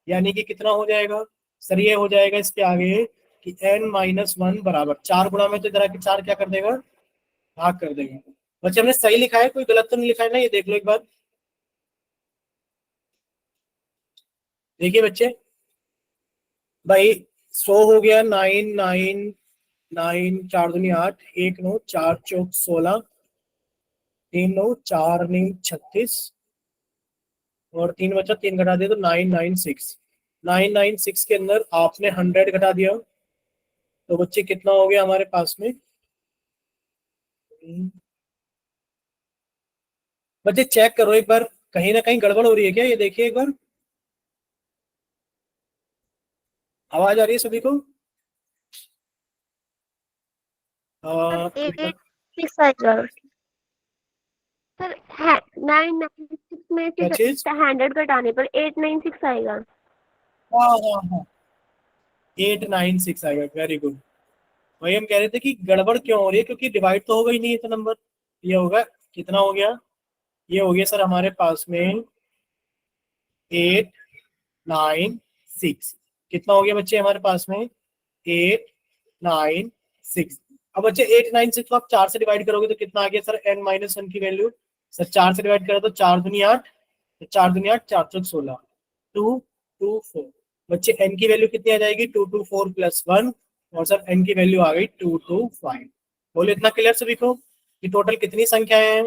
यानी कि कितना हो जाएगा सर, ये हो जाएगा इसके आगे कि एन माइनस वन बराबर 4 गुणा में तो इधर आके 4 क्या कर देगा, भाग कर देगा। बच्चे हमने सही लिखा है, कोई गलत तो नहीं लिखा है ना, ये देख लो एक बार। देखिए बच्चे भाई 100 हो गया, 9 चार दूनी 8, 1 9 4 चौक 16, 3 9 4 9 36 और 3 बचा, 3 घटा दिया तो 996। 996 के अंदर आपने 100 घटा दिया तो बच्चे कितना हो गया हमारे पास में। बच्चे चेक करो एक बार, कहीं ना कहीं गड़बड़ हो रही है क्या, ये देखिए एक बार। आवाज आ रही है सभी को? एट एट सिक्स आएगा सर। 996 में क्या से चीज? 100 घटाने पर 896 आएगा। हाँ हाँ हाँ, 896 आएगा, वेरी गुड। वही हम कह रहे थे कि गड़बड़ क्यों हो रही है, क्योंकि डिवाइड तो होगा ही नहीं ये तो नंबर। ये होगा, कितना हो गया, ये हो गया सर हमारे पास में 896। कितना हो गया बच्चे हमारे पास में, 896। अब बच्चे 896 को आप 4 से डिवाइड करोगे तो कितना आ गया सर, n माइनस वन की वैल्यू। सर 4 से डिवाइड करो तो 4 दूनी 8, तो 4 दूनी 8 4 चौक 16, 224। बच्चे n की वैल्यू कितनी आ जाएगी, 224 प्लस 1, और सर n की वैल्यू आ गई 225। बोले इतना क्लियर सभी को कि टोटल कितनी संख्याएं हैं?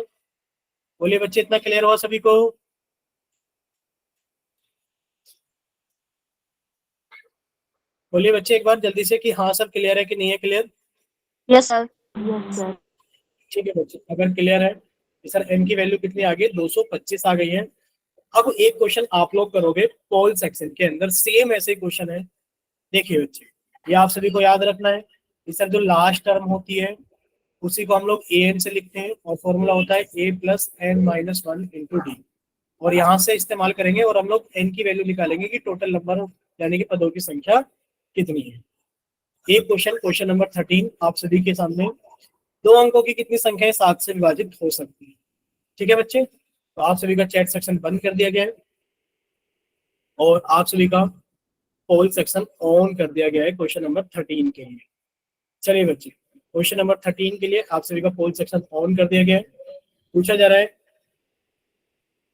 बोलिए बच्चे इतना क्लियर हुआ सभी को? बोलिए बच्चे एक बार जल्दी से कि हाँ सर क्लियर है कि नहीं है क्लियर। Yes sir. ठीक है बच्चे, अगर क्लियर है कि सर n की वैल्यू कितनी आ गई, 225 आ गई है। अब एक क्वेश्चन आप लोग करोगे पोल सेक्शन के अंदर, सेम ऐसे क्वेश्चन है। देखिए बच्चे, ये आप सभी को याद रखना है कि सर जो लास्ट टर्म होती है उसी को हम लोग ए एन से लिखते हैं, और फॉर्मूला होता है A plus N minus one into D, और यहाँ से इस्तेमाल करेंगे और हम लोग एन की वैल्यू निकालेंगे कि टोटल नंबर यानी कि पदों की संख्या कितनी है। एक क्वेश्चन, क्वेश्चन नंबर 13 आप सभी के सामने, दो अंकों की कितनी संख्याएं 7 से विभाजित हो सकती है। ठीक है बच्चे, तो आप सभी का चैट सेक्शन बंद कर दिया गया है और आप सभी का पोल सेक्शन ऑन कर दिया गया है क्वेश्चन नंबर 13 के लिए। चलिए बच्चे, क्वेश्चन नंबर 13 के लिए आप सभी का पोल सेक्शन ऑन कर दिया गया है। पूछा जा रहा है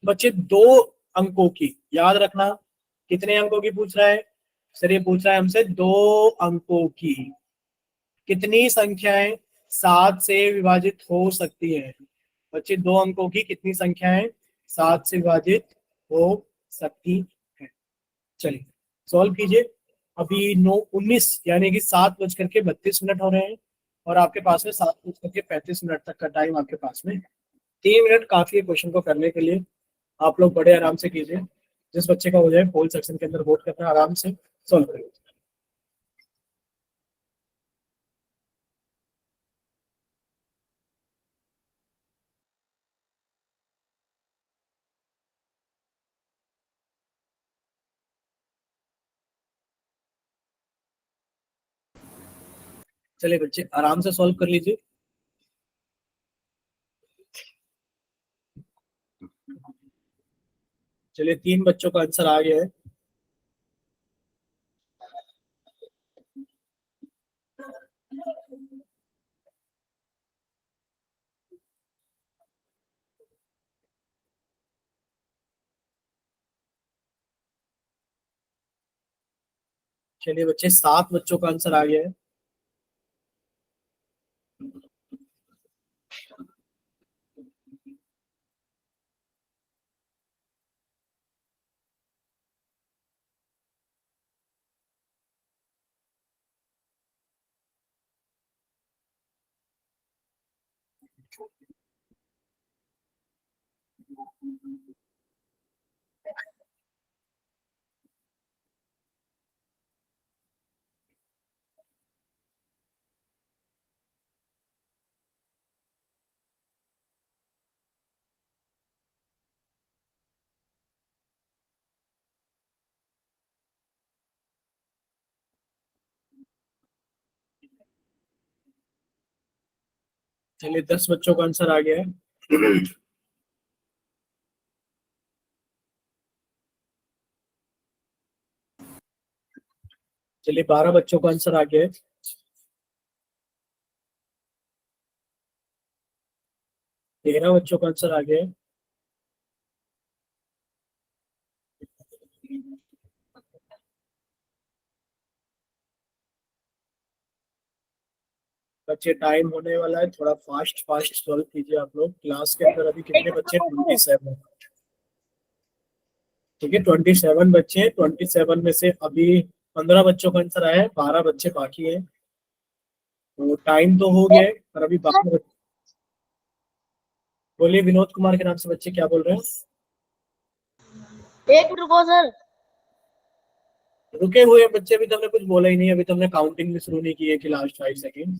बच्चे दो अंकों की, याद रखना कितने अंकों की पूछ रहा है सर, ये पूछ रहा है हमसे दो अंकों की कितनी संख्याएं 7 से विभाजित हो सकती है। बच्चे दो अंकों की कितनी संख्याएं 7 से विभाजित हो सकती है। चलिए सॉल्व कीजिए। अभी 9:19 यानी कि 7:32 हो रहे हैं और आपके पास में 7:35 तक का टाइम आपके पास में है। 3 मिनट काफी है क्वेश्चन को करने के लिए। आप लोग बड़े आराम से कीजिए, जिस बच्चे का हो जाए पोल सेक्शन के अंदर वोट करना, आराम से सॉल्व करिए। चलिए बच्चे आराम से सॉल्व कर लीजिए। चलिए 3 बच्चों का आंसर आ गया है। चलिए बच्चे 7 बच्चों का आंसर आ गया है। चलिए 10 बच्चों का आंसर आ गया है। चलिए 12 बच्चों का आंसर आ गया है। 13 बच्चों का आंसर आ गया है। बच्चे टाइम होने वाला है, थोड़ा फास्ट फास्ट सॉल्व कीजिए आप लोग। क्लास के अंदर अभी कितने बच्चे? 27। ठीक है, 27 बच्चे हैं। 27 में से अभी 15 बच्चों का आंसर आया है, 12 बच्चे बाकी हैं। तो टाइम तो हो गया है, पर अभी 12 बच्चे। बोलिए, विनोद कुमार के नाम से बच्चे क्या बोल रहे हैं? एक मिनट रुको सर। रुके हुए बच्चे, अभी तो हमने कुछ बोला ही नहीं। अभी तो हमने काउंटिंग भी शुरू नहीं की है कि लास्ट 5 सेकेंड।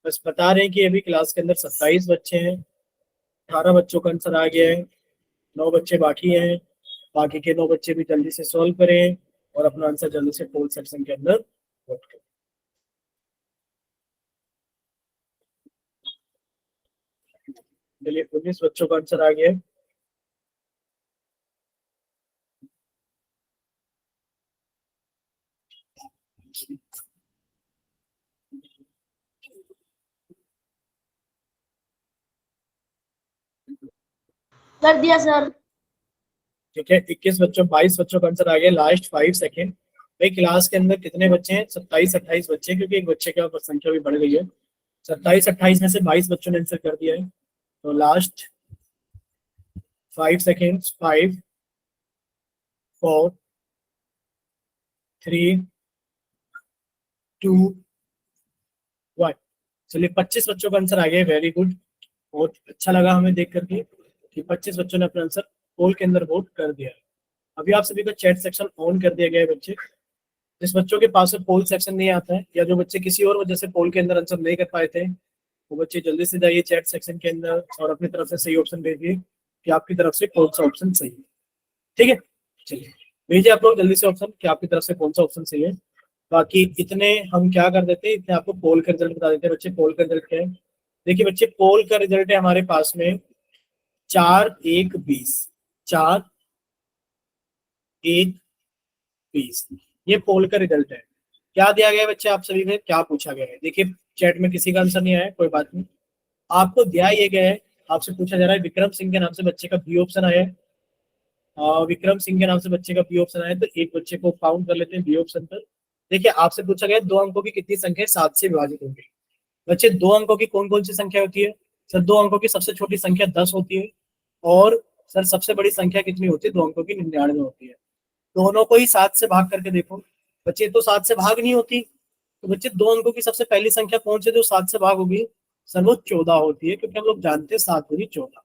बस बता रहे हैं कि अभी क्लास के अंदर 27 बच्चे हैं, 18 बच्चों का आंसर आ गया है, 9 बच्चे बाकी हैं। बाकी के 9 बच्चे भी जल्दी से सॉल्व करें और अपना आंसर जल्दी से पोल सेक्शन के अंदर वोट करें। चलिए 19 बच्चों का आंसर आ गया है। कर दिया सर। ठीक है, 21 बच्चों 22 बच्चों का आंसर आ गया। Last 5 second. भाई क्लास के अंदर कितने बच्चे हैं? 27-28 बच्चे, क्योंकि एक बच्चे का संख्या भी बढ़ गई है। 27-28 में से 22 बच्चों ने आंसर कर दिया है। तो लास्ट 5 सेकेंड। 5, 4, 3, 2, 1। चलिए 25 बच्चों का आंसर आ गया है। वेरी गुड, बहुत अच्छा लगा हमें देख करके कि 25 बच्चों ने अपना आंसर पोल के अंदर वोट कर दिया है। अभी आप सभी का चैट सेक्शन ऑन कर दिया गया है। बच्चे, जिस बच्चों के पास में पोल सेक्शन नहीं आता है, या जो बच्चे किसी और वजह से पोल के अंदर आंसर नहीं कर पाए थे, वो बच्चे जल्दी से जाइए चैट सेक्शन के अंदर और अपनी तरफ से सही ऑप्शन भेजिए कि आपकी तरफ से कौन सा ऑप्शन सही है। ठीक है, चलिए भेजिए आप लोग जल्दी से ऑप्शन कि आपकी तरफ से कौन सा ऑप्शन सही है। बाकी इतने हम क्या कर देते हैं, इतने आपको पोल का रिजल्ट बता देते हैं। बच्चे, पोल का रिजल्ट क्या है? देखिए बच्चे, पोल का रिजल्ट है हमारे पास में 4-1-20। 4-1-20, ये पोल का रिजल्ट है। क्या दिया गया है बच्चे? आप सभी में क्या पूछा गया है? देखिए चैट में किसी का आंसर नहीं आया, कोई बात नहीं। आपको दिया ये गया है, आपसे पूछा जा रहा है विक्रम सिंह के नाम से बच्चे का बी ऑप्शन आया है। विक्रम सिंह के नाम से बच्चे का बी ऑप्शन आया है, तो एक बच्चे को काउंट कर लेते हैं बी ऑप्शन पर। देखिए आपसे पूछा गया है 2 अंकों की कितनी संख्या 7 से विभाजित होगी। बच्चे, 2 अंकों की कौन कौन सी संख्या होती है? सर 2 अंकों की सबसे छोटी संख्या 10 होती है, और सर सबसे बड़ी संख्या कितनी होती है? 2 अंकों की 99 होती है। दोनों को ही 7 से भाग करके देखो। बच्चे, तो 7 से भाग नहीं होती, तो बच्चे 2 अंकों की सबसे पहली संख्या कौन सी जो 7 से भाग होगी? सर वो 14 होती है, क्योंकि हम लोग जानते हैं 7 दूनी 14।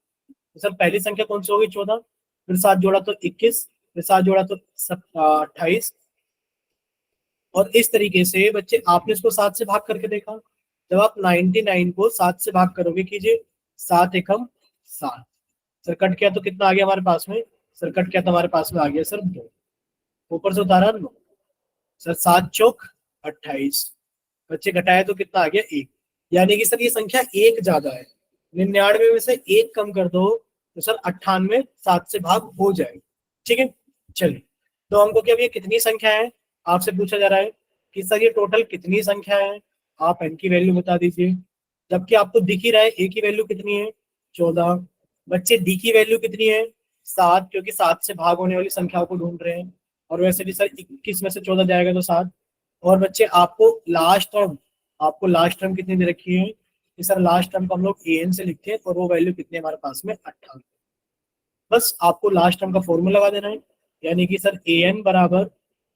तो सर पहली संख्या कौन सी होगी? 14। फिर 7 जोड़ा तो 21, फिर 7 जोड़ा तो 28। और इस तरीके से बच्चे आपने इसको 7 से भाग करके देखा। जब आप 99 को 7 से भाग करोगे, कीजिए 7 एकम 7। सर कट किया तो कितना आ गया हमारे पास में? सर कट किया तो हमारे पास में आ गया सर 2। ऊपर से उतारा 9। सर 7 चौक 28। बच्चे घटाया तो कितना आ गया? 1। यानी कि सर ये संख्या 1 ज्यादा है। 99 में से 1 कम कर दो तो सर 98 7 से भाग हो जाएगा। ठीक है, चलिए 2 अंकों की अब ये कितनी संख्या है आपसे पूछा जा रहा है कि सर ये टोटल कितनी संख्या है? आप एन की वैल्यू बता दीजिए, जबकि आपको दिख ही रहा है ए की वैल्यू कितनी है? 14। बच्चे, डी की वैल्यू कितनी है? 7, क्योंकि 7 से भाग होने वाली संख्याओं को ढूंढ रहे हैं। और वैसे भी सर 21 में से 14 जाएगा तो 7। और बच्चे आपको लास्ट टर्म कितनी दे रखी है? कि सर लास्ट टर्म को हम लोग ए एन से लिखते हैं, और वो वैल्यू कितनी है हमारे पास में? 98। बस आपको लास्ट टर्म का फॉर्मूला लगा देना है, यानी कि सर ए एन बराबर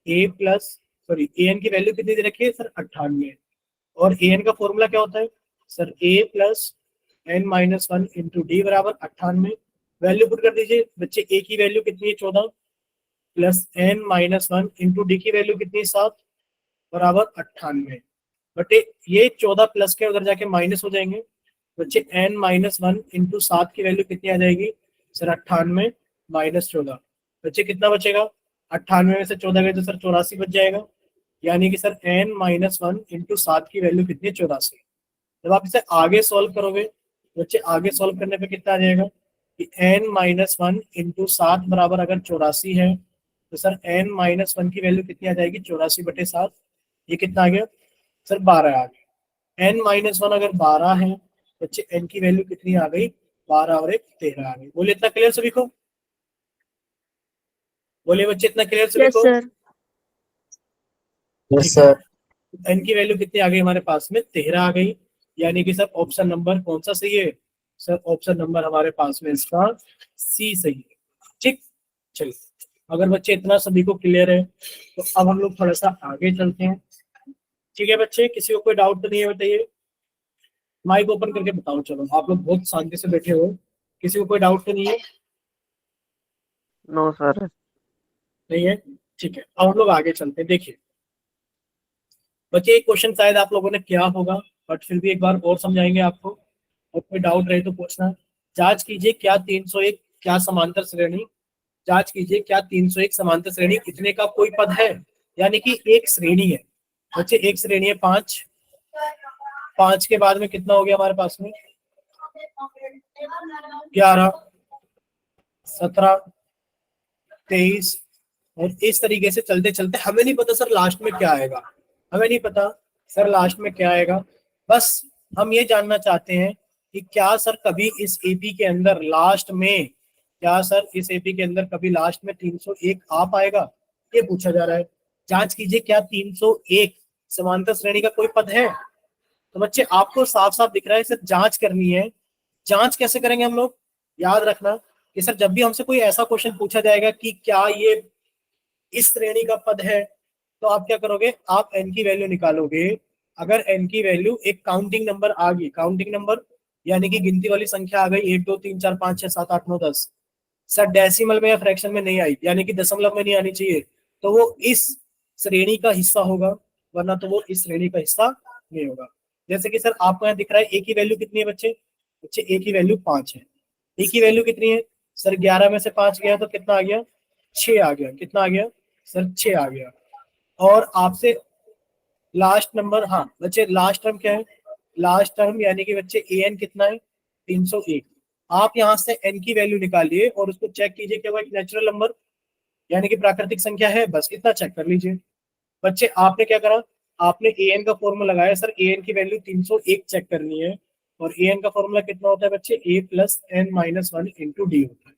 A plus, sorry A N की वैल्यू कितनी दे रखी है? सर 98। और ए एन का फॉर्मूला क्या होता है? Sir A plus N minus 1 into D बराबर 98। वैल्यू पुट कर दीजिए बच्चे। ए की वैल्यू कितनी है? 14 plus N minus 1 into D की वैल्यू कितनी है? 7 बराबर 98। बटे ये 14 प्लस के उधर जाके माइनस हो जाएंगे। बच्चे एन माइनस 1 इंटू 7 की वैल्यू कितनी आ जाएगी? Sir 98 minus 14। बच्चे कितना बचेगा? 98 में से 14 गए तो सर 84 बच जाएगा। यानी कि सर एन माइनस 1 इंटू 7 की वैल्यू कितनी है? 84। जब आप इसे आगे सॉल्व करोगे बच्चे आगे सॉल्व करने पे कितना आ जाएगा कि n-1 इंटू 7 बराबर अगर 84 है तो सर n-1 की वैल्यू कितनी आ जाएगी 84/7। ये कितना आ गया सर 12 आ गया। n-1 अगर 12 है बच्चे n की वैल्यू कितनी आ गई 12 और 1 13 आ गई। बोलिए इतना क्लियर सभी को? बोलिए बच्चे इतना क्लियर सभी यस को? सर। ठीक है। n की वैल्यू कितनी आ गई हमारे पास में 13 आ गई। यानी कि सर ऑप्शन नंबर कौन सा सही है सर? ऑप्शन नंबर हमारे पास में इसका सी सही है। ठीक, चलिए अगर बच्चे इतना सभी को क्लियर है तो अब हम लोग थोड़ा सा आगे चलते हैं। ठीक है बच्चे, किसी को कोई डाउट तो नहीं है? बताइए, माइक ओपन करके बताओ। चलो आप लोग बहुत शांति से बैठे हो, किसी को कोई डाउट तो नहीं है? No sir. नहीं है, ठीक है। अब हम लोग आगे चलते हैं। देखिए बच्चे एक क्वेश्चन शायद आप लोगों ने किया होगा बट फिर भी एक बार और समझाएंगे आपको, और कोई डाउट रहे तो पूछना। जांच कीजिए क्या 301 क्या समांतर श्रेणी, जांच कीजिए क्या 301 समांतर श्रेणी इतने का कोई पद है। यानी कि एक श्रेणी है बच्चे, एक श्रेणी है 5, 5 के बाद में कितना हो गया हमारे पास में 11, 17, 23, और इस तरीके से चलते चलते हमें नहीं पता सर लास्ट में क्या आएगा, हमें नहीं पता सर लास्ट में क्या आएगा। बस हम ये जानना चाहते हैं कि क्या सर कभी इस एपी के अंदर लास्ट में, क्या सर इस एपी के अंदर कभी लास्ट में 301 आ पाएगा, ये पूछा जा रहा है। जांच कीजिए क्या 301 समांतर श्रेणी का कोई पद है। तो बच्चे आपको साफ साफ दिख रहा है सर जांच करनी है। जांच कैसे करेंगे हम लोग, याद रखना कि सर जब भी हमसे कोई ऐसा क्वेश्चन पूछा जाएगा कि क्या ये इस श्रेणी का पद है, तो आप क्या करोगे, आप n की वैल्यू निकालोगे। अगर n की वैल्यू एक काउंटिंग नंबर आ गई, काउंटिंग नंबर यानी कि गिनती वाली संख्या आ गई 1 2 3 4 5 6 7 8 9 10, सर डेसिमल में या फ्रैक्शन में नहीं आई यानी कि दशमलव में नहीं आनी चाहिए, तो वो इस श्रेणी का हिस्सा होगा, वरना तो वो इस श्रेणी का हिस्सा नहीं होगा। जैसे कि सर आपको यहाँ दिख रहा है ए की वैल्यू कितनी है बच्चे, बच्चे ए की वैल्यू 5 है। ए की वैल्यू कितनी है सर, 11 में से 5 गया तो कितना आ गया 6 आ गया। कितना आ गया सर 6 आ गया। और आपसे लास्ट नंबर, हाँ बच्चे लास्ट टर्म क्या है, लास्ट टर्म यानी कि बच्चे ए एन कितना है 301। आप यहाँ से एन की वैल्यू निकालिए और उसको चेक कीजिए कि वो एक नेचुरल नंबर यानी कि प्राकृतिक संख्या है, बस इतना चेक कर लीजिए। बच्चे आपने क्या करा, आपने ए एन का फॉर्मूला लगाया सर, ए एन की वैल्यू 301 चेक करनी है, और ए एन का फॉर्मूला कितना होता है बच्चे, A plus N minus 1 into D होता है।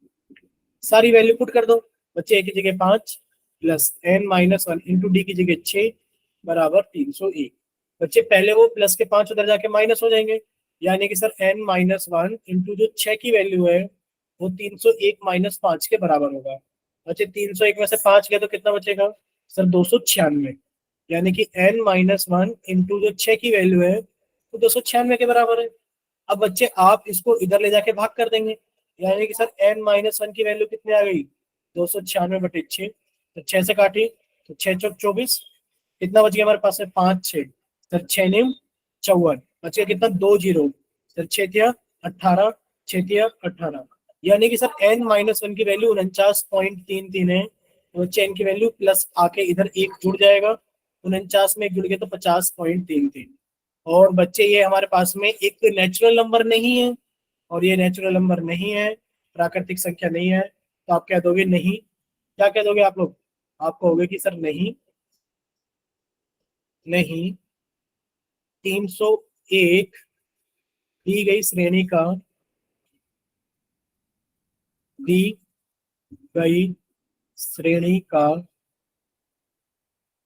सारी वैल्यू पुट कर दो बच्चे, ए की जगह 5 plus N minus 1 into D की जगह 6 बराबर 301। बच्चे पहले वो प्लस के 5 उधर जाके माइनस हो जाएंगे, यानी कि सर एन माइनस 1 इंटू जो 6 की वैल्यू है वो 301 माइनस 5 के बराबर होगा। बच्चे 301 में से 5 गया तो कितना बचेगा सर 296, यानी कि n माइनस 1 इंटू जो 6 की वैल्यू है वो 296 के बराबर है। अब बच्चे आप इसको इधर ले जाके भाग कर देंगे, यानी कि सर n माइनस 1 की वैल्यू कितनी आ गई 296/6, तो 6 से काटी तो 6 चौक 24, कितना बच गया हमारे पास है 5 6, सर 6 9 54, बच गया कितना 2 0, सर 6 तिया 18, 6 तिया 18, यानी कि सर n माइनस 1 की वैल्यू 49.33 है। तो बच्चे n की वैल्यू प्लस आके इधर एक जुड़ जाएगा, 49 में एक जुड़ गया तो 50.33। और बच्चे ये हमारे पास में एक नेचुरल नंबर नहीं है, और ये नेचुरल नंबर नहीं है, प्राकृतिक संख्या नहीं है, तो आप क्या दोगे नहीं। क्या कह दोगे आप लोग, आप कहोगे कि सर नहीं, नहीं 301 दी गई श्रेणी का, दी गई श्रेणी का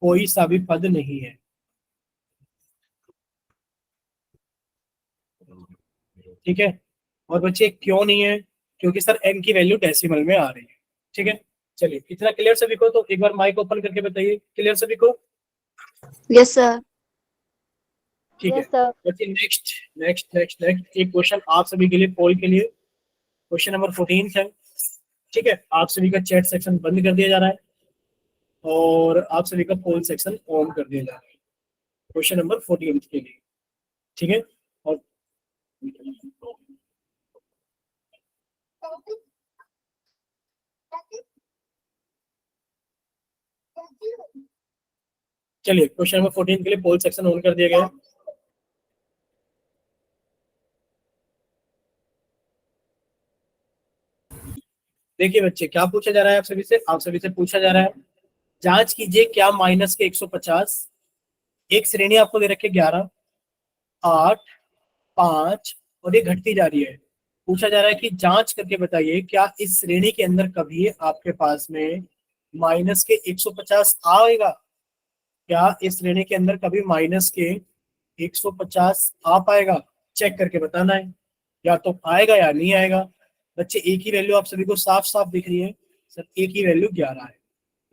कोई सा भी पद नहीं है। ठीक है, और बच्चे क्यों नहीं है, क्योंकि सर n की वैल्यू डेसिमल में आ रही है। ठीक है, चलिए इतना क्लियर सभी को, तो एक बार माइक ओपन करके बताइए क्लियर सभी को। Yes sir. ठीक है यस सर। बच्चे, नेक्स्ट नेक्स्ट नेक्स्ट नेक्स्ट एक क्वेश्चन आप सभी के लिए, पोल के लिए, क्वेश्चन नंबर 14 है। ठीक है, आप सभी का चैट सेक्शन बंद कर दिया जा रहा है और आप सभी का पोल सेक्शन ऑन कर दिया जा रहा है क्वेश्चन नंबर 14 के लिए। ठीक है, और चलिए क्वेश्चन नंबर 14 के लिए पोल सेक्शन ऑन कर दिया गया है। देखिए बच्चे, क्या पूछा जा रहा है आप सभी से पूछा जा रहा है, जांच कीजिए क्या माइनस के 150, एक श्रेणी आपको दे रखी है 11, 8, 5 और ये घटती जा रही है। पूछा जा रहा है कि जांच करके बताइए क्या इस श्रेणी के अंदर कभी आपके पास में माइनस के 150 आएगा, क्या इस श्रेणी के अंदर कभी माइनस के 150 आ पाएगा, चेक करके बताना है, या तो आएगा या नहीं आएगा। बच्चे एक ही वैल्यू आप सभी को साफ साफ दिख रही है, सर एक ही वैल्यू 11 है।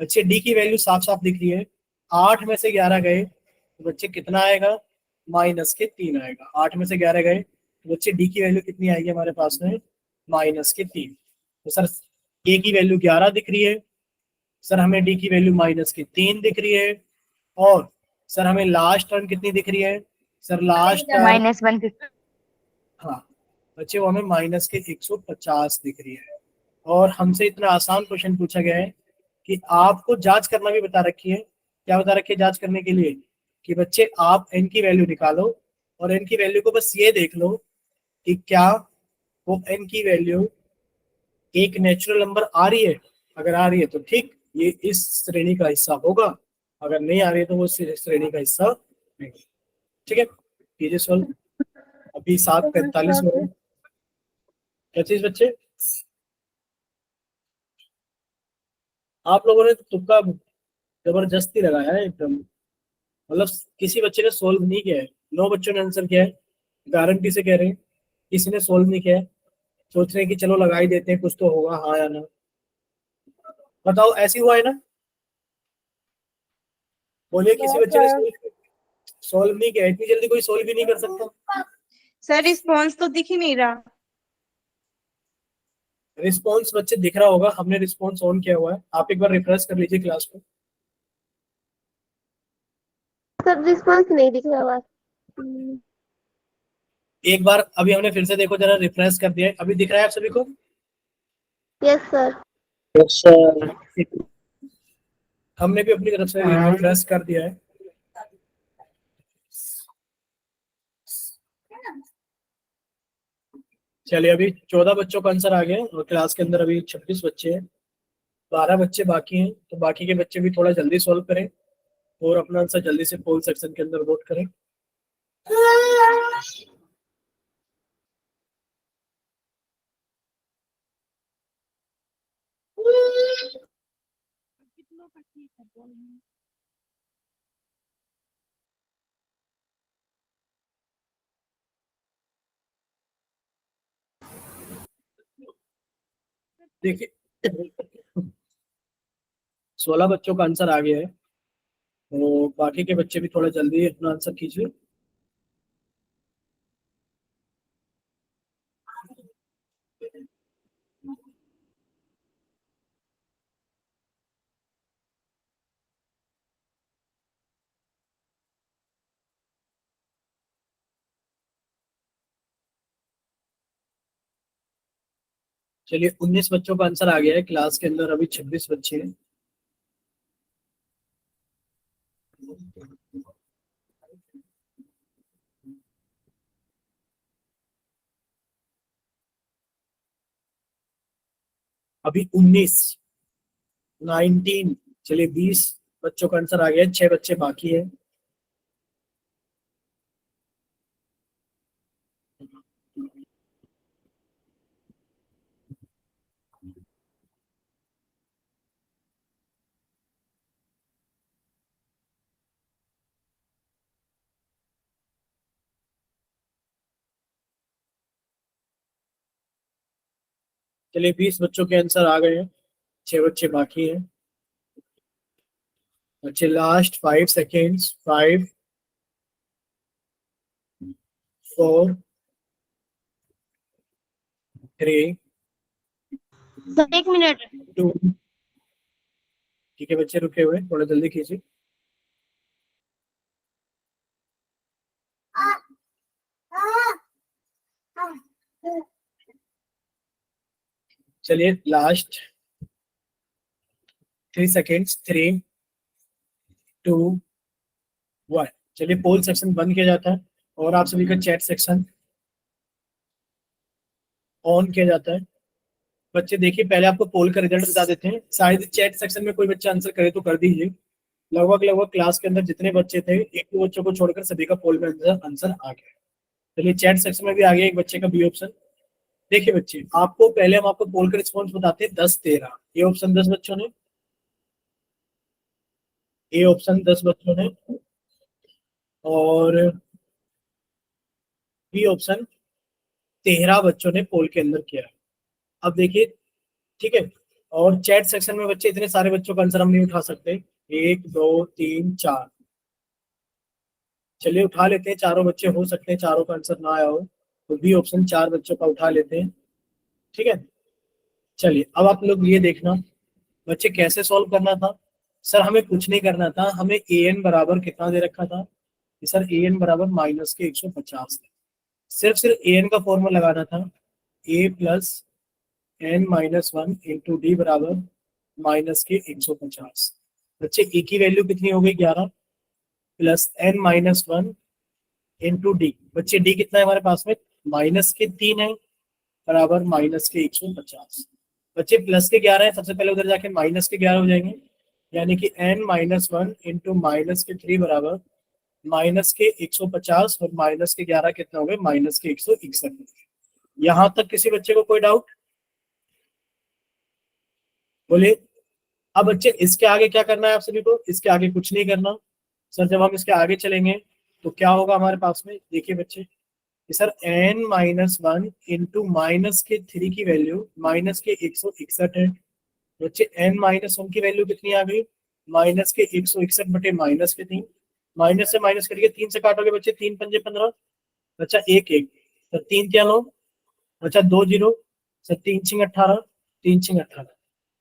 बच्चे डी की वैल्यू साफ साफ दिख रही है, 8 में से 11 गए तो बच्चे कितना आएगा, माइनस के 3 आएगा। 8 में से 11 गए तो बच्चे डी की वैल्यू कितनी आएगी हमारे पास में, माइनस के 3। तो सर ए की वैल्यू 11 दिख रही है, सर हमें डी की वैल्यू माइनस की 3 दिख रही है, और सर हमें लास्ट टर्म कितनी दिख रही है, सर लास्ट टर्म -150। हाँ बच्चे वो हमें माइनस के 150 दिख रही है। और हमसे इतना आसान क्वेश्चन पूछा गया है कि आपको जांच करना भी बता रखी है। क्या बता रखी है जांच करने के लिए, कि बच्चे आप n की वैल्यू निकालो और n की वैल्यू को बस ये देख लो कि क्या वो n की वैल्यू एक नेचुरल नंबर आ रही है। अगर आ रही है तो ठीक, ये इस श्रेणी का हिस्सा होगा, अगर नहीं आ रही है तो वो इस श्रेणी का हिस्सा नहीं। ठीक है, कीजिए सॉल्व। अभी 7:45 हो रहे हैं। क्या चीज बच्चे, आप लोगों ने तो तुक्का जबरदस्ती लगाया है एकदम, मतलब किसी बच्चे ने सोल्व नहीं किया है। 9 बच्चों ने आंसर किया है, गारंटी से कह रहे हैं किसी ने सोल्व नहीं किया है। सोच रहे हैं कि चलो लगा ही देते हैं, कुछ तो होगा हाँ या ना। बताओ ऐसी हुआ है ना, बोलिए किसी बच्चे ने सोल्व नहीं किया। इतनी जल्दी कोई सोल्व भी नहीं कर सकता। सर रिस्पॉन्स तो दिख ही नहीं रहा। रिस्पॉन्स बच्चे दिख रहा होगा, हमने रिस्पॉन्स ऑन किया हुआ है, आप एक बार रिफ्रेश कर लीजिए क्लास को। सर रिस्पॉन्स नहीं दिख रहा बस। एक बार अभी हमने फिर से देखो जरा, रिफ्रेश कर दिया है, अभी दिख रहा है आप सभी को। Yes sir. हमने भी अपनी तरफ से रिफ्रेश कर दिया है। चलिए अभी 14 बच्चों का आंसर आ गया और क्लास के अंदर अभी 26 बच्चे हैं, 12 बच्चे बाकी हैं। तो बाकी के बच्चे भी थोड़ा जल्दी सॉल्व करें और अपना आंसर जल्दी से पोल सेक्शन के अंदर वोट करें। देखिए 16 बच्चों का आंसर आ गया है, तो बाकी के बच्चे भी थोड़ा जल्दी अपना आंसर कीजिए। चलिए 19 बच्चों का आंसर आ गया है, क्लास के अंदर अभी 26 बच्चे हैं। अभी 19 चलिए 20 बच्चों का आंसर आ गया है, 6 बच्चे बाकी है। चलिए 20 बच्चों के आंसर आ गए हैं, 6 बच्चे बाकी हैं। बच्चे लास्ट 5 सेकेंड्स, 5, 4, 3, सर 1 मिनट। 2। ठीक है बच्चे रुके हुए, थोड़ा जल्दी कीजिए। चलिए लास्ट 3 सेकेंड्स, 3, 2, 1। चलिए पोल सेक्शन बंद किया जाता है और आप सभी का चैट सेक्शन ऑन किया जाता है। बच्चे देखिए, पहले आपको पोल का रिजल्ट बता देते हैं, शायद चैट सेक्शन में कोई बच्चा आंसर करे तो कर दीजिए। लगभग क्लास के अंदर जितने बच्चे थे, एक दो बच्चों को छोड़कर सभी का पोल में आंसर आ गया। चलिए चैट सेक्शन में भी आ गया एक बच्चे का बी ऑप्शन। देखिए बच्चे, आपको पहले हम आपको पोल का रिस्पॉन्स बताते हैं 10-13। ए ऑप्शन 10 बच्चों ने, ए ऑप्शन 10 बच्चों ने, और बी ऑप्शन 13 बच्चों ने पोल के अंदर किया है। अब देखिए, ठीक है, और चैट सेक्शन में बच्चे, इतने सारे बच्चों का आंसर हम नहीं उठा सकते, 1 2 3 4। चलिए उठा लेते हैं, चारों बच्चे हो सकते हैं चारों का आंसर ना आया हो, तो बी ऑप्शन 4 बच्चों का उठा लेते हैं। ठीक है, चलिए अब आप लोग ये देखना बच्चे कैसे सॉल्व करना था। सर हमें कुछ नहीं करना था, हमें ए एन बराबर कितना दे रखा था कि सर ए एन बराबर माइनस के 150 है। सिर्फ ए एन का फॉर्मूला लगाना था, A plus N minus 1 into D बराबर माइनस के 150। बच्चे ए की वैल्यू कितनी हो गई 11 plus N minus 1 into d. बच्चे डी कितना है हमारे पास में, माइनस के 3 है, बराबर माइनस के 150। बच्चे प्लस के 11 है, सबसे पहले उधर जाके माइनस के 11 हो जाएंगे, यानी कि एन माइनस 1 इंटू माइनस के 3 बराबर माइनस के 150, और माइनस के 11 कितना हो गए, माइनस के 161। यहां तक किसी बच्चे को कोई डाउट बोलिए। अब बच्चे इसके आगे क्या करना है आप सभी को, इसके आगे कुछ नहीं करना। सर जब हम इसके आगे चलेंगे तो क्या होगा हमारे पास में, देखिए बच्चे कि sir n minus 1 into minus के 3 की वैल्यू माइनस के 161 है। बच्चे एन माइनस 1 की वैल्यू कितनी आ गई, माइनस के 161 बटे माइनस के 3। माइनस से माइनस करके 3 से काटोगे बच्चे, 3 पंजे 15, बच्चा 1 1, तो 3 क्या लो, बच्चा 2 0, सर 3 छिंग 18, 3 छिंग 18,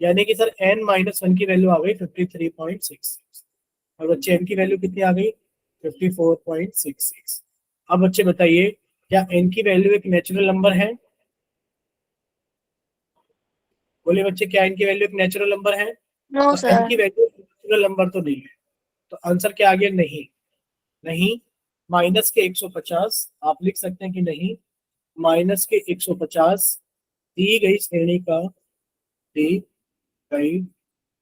यानी कि सर एन माइनस 1 की वैल्यू आ गई 53.66, और बच्चे एन की वैल्यू कितनी आ गई 54.66। अब बच्चे बताइए, क्या एन की वैल्यू एक नेचुरल नंबर है, बोलिए बच्चे, क्या एन की वैल्यू एक नेचुरल नंबर है? नो तो एन सर। की वैल्यू नेचुरल नंबर तो नहीं है, तो आंसर क्या आ गया, नहीं। नहीं, माइनस के 150 आप लिख सकते हैं कि नहीं, माइनस के 150 दी गई श्रेणी का, दी गई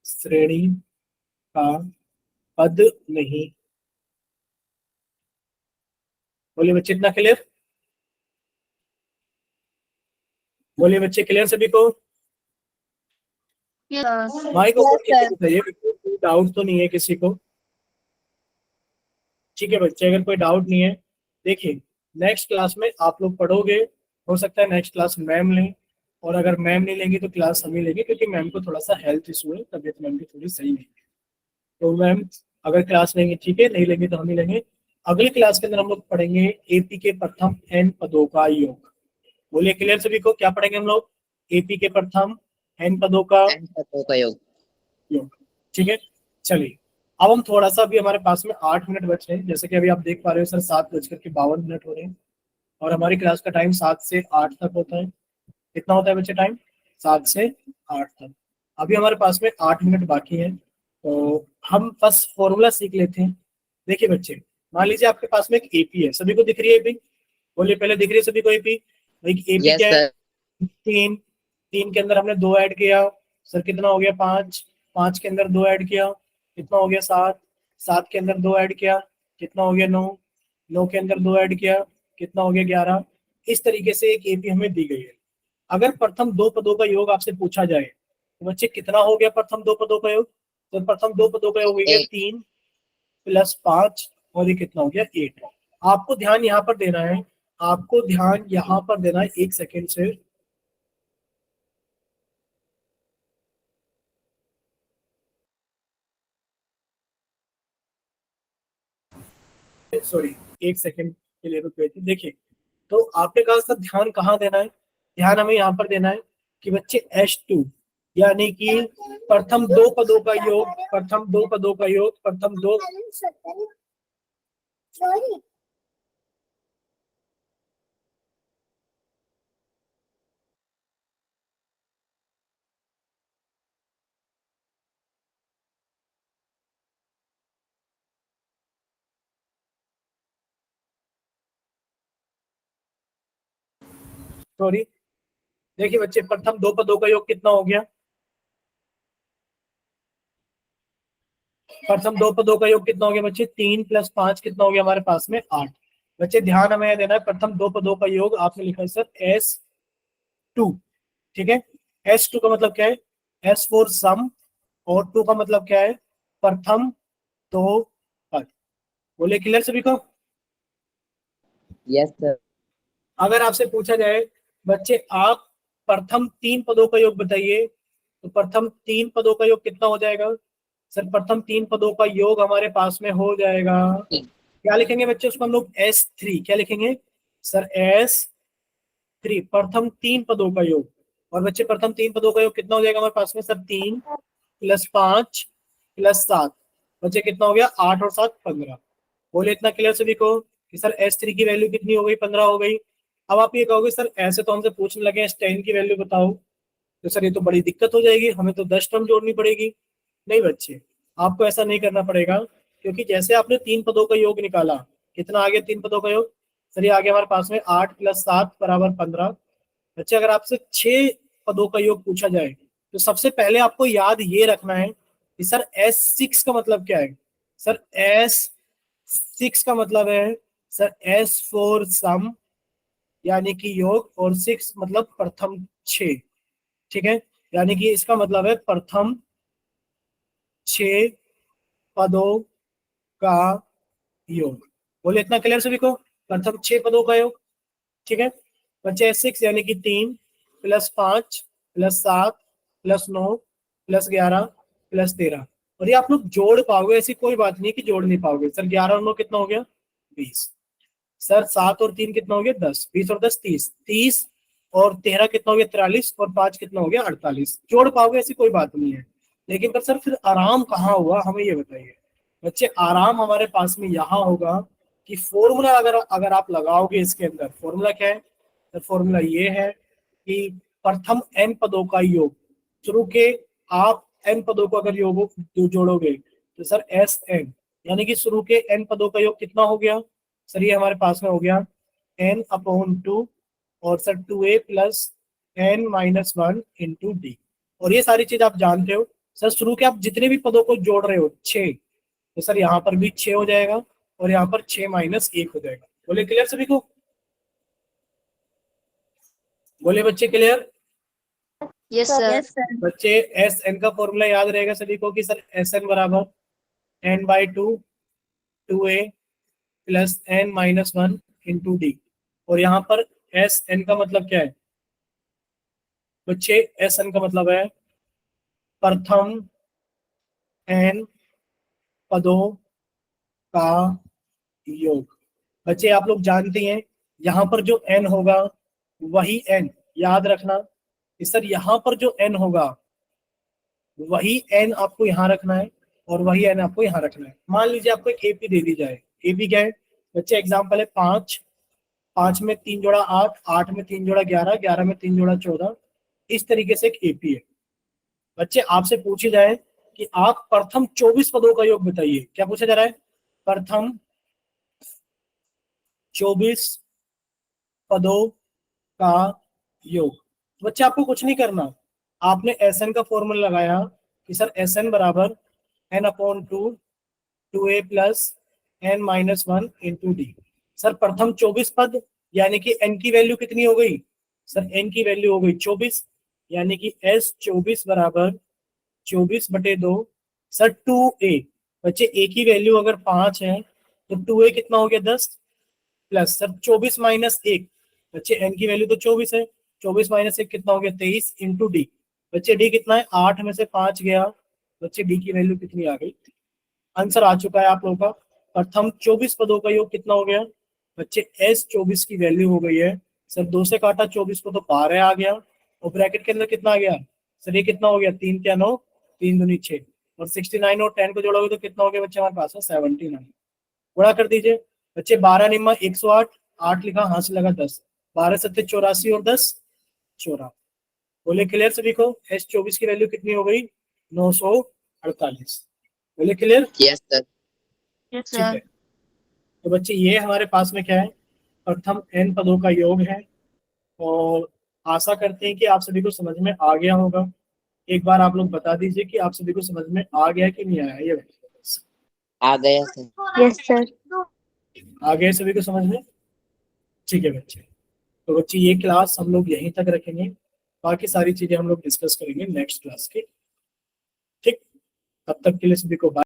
श्रेणी का पद नहीं। बोलिए बच्चे, इतना क्लियर? बोलिए बच्चे, क्लियर सभी को? माइक यस ओपन करके सर। बताइए, कोई डाउट तो नहीं है किसी को? ठीक है बच्चे, अगर कोई डाउट नहीं है, देखिए नेक्स्ट क्लास में आप लोग पढ़ोगे, हो सकता है नेक्स्ट क्लास मैम लें, और अगर मैम नहीं लेंगी तो क्लास हम ही लेंगे, क्योंकि मैम को थोड़ा सा हेल्थ इशू है, तबीयत मैम की थोड़ी सही नहीं है। तो मैम अगर क्लास लेंगे ठीक है, नहीं लेंगे तो हम ही लेंगे। अगली क्लास के अंदर हम लोग पढ़ेंगे एपी के प्रथम एन पदों का योग। बोलिए क्लियर सभी को, क्या पढ़ेंगे हम लोग, एपी के प्रथम एन पदों का योग। योग। ठीक है, चलिए अब हम थोड़ा सा, अभी हमारे पास में 8 मिनट बच रहे हैं, जैसे कि अभी आप देख पा रहे हो सर 7:52 हो रहे हैं, और हमारी क्लास का टाइम 7 से 8 तक होता है। कितना होता है बच्चे टाइम, 7 से 8 तक। अभी हमारे पास में 8 मिनट बाकी है, तो हम बस फॉर्मूला सीख लेते हैं। देखिए बच्चे, मान लीजिए आपके पास में एक एपी है, सभी को दिख रही है एपी? बोलिए पहले, दिख रही है सभी को एपी? एपी क्या है, 3, 3 के अंदर हमने 2 ऐड किया, सर कितना हो गया 5, 5 के अंदर 2 ऐड किया, कितना हो गया 7, 7 के अंदर 2 ऐड किया, कितना हो गया 9, 9 के अंदर 2 ऐड किया, कितना हो गया 11। इस तरीके से एक एपी हमें दी गई है। अगर प्रथम 2 पदों का योग आपसे पूछा जाए तो बच्चे कितना हो गया प्रथम 2 पदों का योग, तो प्रथम 2 पदों का योग हो गया 3 प्लस 5, और ये कितना हो गया 8। आपको ध्यान यहाँ पर देना है, आपको ध्यान यहाँ पर देना है, 1 सेकेंड से, सॉरी 1 सेकेंड के लिए रुक गए थे। देखिए, तो आपने कहा सर ध्यान कहाँ देना है, ध्यान हमें यहाँ पर देना है कि बच्चे H2, यानी कि प्रथम 2 पदों का योग, प्रथम 2 पदों का योग, प्रथम 2, सॉरी देखिए बच्चे, प्रथम दो पदों का योग कितना हो गया? प्रथम दो पदों का योग कितना हो गया बच्चे? 3 + 5 कितना हो गया हमारे पास में? 8। बच्चे ध्यान हमें देना है, प्रथम दो पदों का योग आपने लिखा है सर S2, ठीक है। S2 का मतलब क्या है? S फॉर सम, और 2 का मतलब क्या है? प्रथम दो पद। बोले क्लियर सभी को? Yes sir. अगर आपसे पूछा जाए बच्चे आप प्रथम 3 पदों का योग बताइए, तो प्रथम 3 पदों का योग कितना हो जाएगा? सर प्रथम 3 पदों का योग हमारे पास में हो जाएगा, क्या लिखेंगे बच्चे उसको हम लोग? S3। क्या लिखेंगे सर? S3, प्रथम 3 पदों का योग। और बच्चे प्रथम 3 पदों का योग कितना हो जाएगा हमारे पास में सर? 3 + 5 + 7। बच्चे कितना हो गया? 8 और 7 15। बोले इतना क्लियर सभी को कि सर S3 की वैल्यू कितनी हो गई? 15 हो गई। अब आप ये कहोगे सर ऐसे तो हमसे पूछने लगे S10 की वैल्यू बताओ, तो सर ये तो बड़ी दिक्कत हो जाएगी, हमें तो 10 टर्म जोड़नी पड़ेगी। नहीं बच्चे, आपको ऐसा नहीं करना पड़ेगा, क्योंकि जैसे आपने 3 पदों का योग निकाला, कितना आ गया 3 पदों का योग? सर ये आ गया हमारे पास में 8 + 7 = 15। बच्चे अगर आपसे 6 पदों का योग पूछा जाए, तो सबसे पहले आपको याद ये रखना है कि सर S6 का मतलब क्या है? सर S6 का मतलब है सर S फॉर सम, यानी कि योग, और 6 मतलब प्रथम 6, ठीक है। यानी कि इसका मतलब है प्रथम 6 पदों का योग। बोले इतना क्लियर सभी को? प्रथम 6 पदों का योग, ठीक है। बच्चे S6 यानी कि 3 + 5 + 7 + 9 + 11 + 13। और ये आप लोग जोड़ पाओगे, ऐसी कोई बात नहीं कि जोड़ नहीं पाओगे। सर 11 और 9 कितना हो गया? 20। सर 7 और 3 कितना हो गया? 10। 20 और 10 30। 30 और 13 कितना हो गया? 43। और 5 कितना हो गया? 48। जोड़ पाओगे, ऐसी कोई बात नहीं है। लेकिन पर सर फिर आराम कहाँ हुआ, हमें ये बताइए बच्चे। आराम हमारे पास में यहाँ होगा कि फॉर्मूला अगर अगर आप लगाओगे इसके अंदर, फॉर्मूला क्या है? तो फॉर्मूला ये है कि प्रथम n पदों का योग, शुरू के आप n पदों को अगर योग जोड़ोगे तो सर Sn, यानी कि शुरू के n पदों का योग कितना हो गया? सर ये हमारे पास में हो गया n/2, और सर 2a + n - 1 × d। और ये सारी चीज आप जानते हो सर, शुरू के आप जितने भी पदों को जोड़ रहे हो 6, तो सर यहाँ पर भी 6 हो जाएगा, और यहाँ पर 6 - 1 हो जाएगा। बोले क्लियर सभी को? बोले बच्चे clear? Yes sir. Yes sir. बच्चे Sn का फॉर्मूला याद रहेगा सभी को कि sir Sn = n/2 2a + n - 1 × d। और यहाँ पर Sn का मतलब क्या है बच्चे? Sn का मतलब है प्रथम n पदों का योग। बच्चे आप लोग जानते हैं यहाँ पर जो n होगा वही n, याद रखना कि सर यहाँ पर जो n होगा वही n आपको यहाँ रखना है, और वही n आपको यहाँ रखना है। मान लीजिए आपको एक AP दे दी जाए। AP क्या है बच्चे? एग्जाम्पल है 5, 5 में 3 जोड़ा 8, 8 में 3 जोड़ा 11, 11 में 3 जोड़ा 14। इस तरीके से एक AP है। बच्चे आपसे पूछे जाए कि आप प्रथम 24 पदों का योग बताइए, क्या पूछा जा रहा है? प्रथम 24 पदों का योग। बच्चे आपको कुछ नहीं करना, आपने Sn का फॉर्मूला लगाया कि sir Sn = n/2 2a + n - 1 × d। Sir प्रथम 24 पद, यानी कि n की वैल्यू कितनी हो गई? सर n की वैल्यू हो गई 24, यानी कि S24 = 24/2 सर 2a। बच्चे a की वैल्यू अगर 5 है तो 2a कितना हो गया? 10, प्लस सर 24 - 1। बच्चे n की वैल्यू तो 24 है, 24 - 1 कितना हो गया? 23 × d। बच्चे d कितना है? 8 में से 5 गया। बच्चे d की वैल्यू कितनी आ गई? आंसर आ चुका है आप लोगों का। प्रथम 24 पदों का योग कितना हो गया? बच्चे S24 की वैल्यू हो गई है सर 2 से काटा 24 को तो 12 आ गया, और ब्रैकेट के अंदर कितना आ गया? सर ये कितना हो गया? 3 क्या 9, 3 दूनी 6, और 69 और 10 को जोड़ोगे तो कितना हो गया बच्चे हमारे पास? 79। गुणा कर दीजिए बच्चे। 12 निम्मा 108, 8 लिखा, हाथ से लगा 10, 12 7 84 और 10 14। बोले क्लियर सभी को? S24 की वैल्यू कितनी हो गई? 948। बोले क्लियर? Yes sir. यस ठीक है। सर। तो बच्चे ये हमारे पास में क्या है? प्रथम n पदों का योग है, और आशा करते हैं कि आप सभी को समझ में आ गया होगा। एक बार आप लोग बता दीजिए कि आप सभी को समझ में आ गया कि नहीं आया, ये आ गया सर। Yes sir. आ गया सभी को समझ में? ठीक है बच्चे, तो बच्चे ये क्लास हम लोग यहीं तक रखेंगे, बाकी सारी चीजें हम लोग डिस्कस करेंगे नेक्स्ट क्लास के। ठीक, तब तक के लिए सभी को बाय।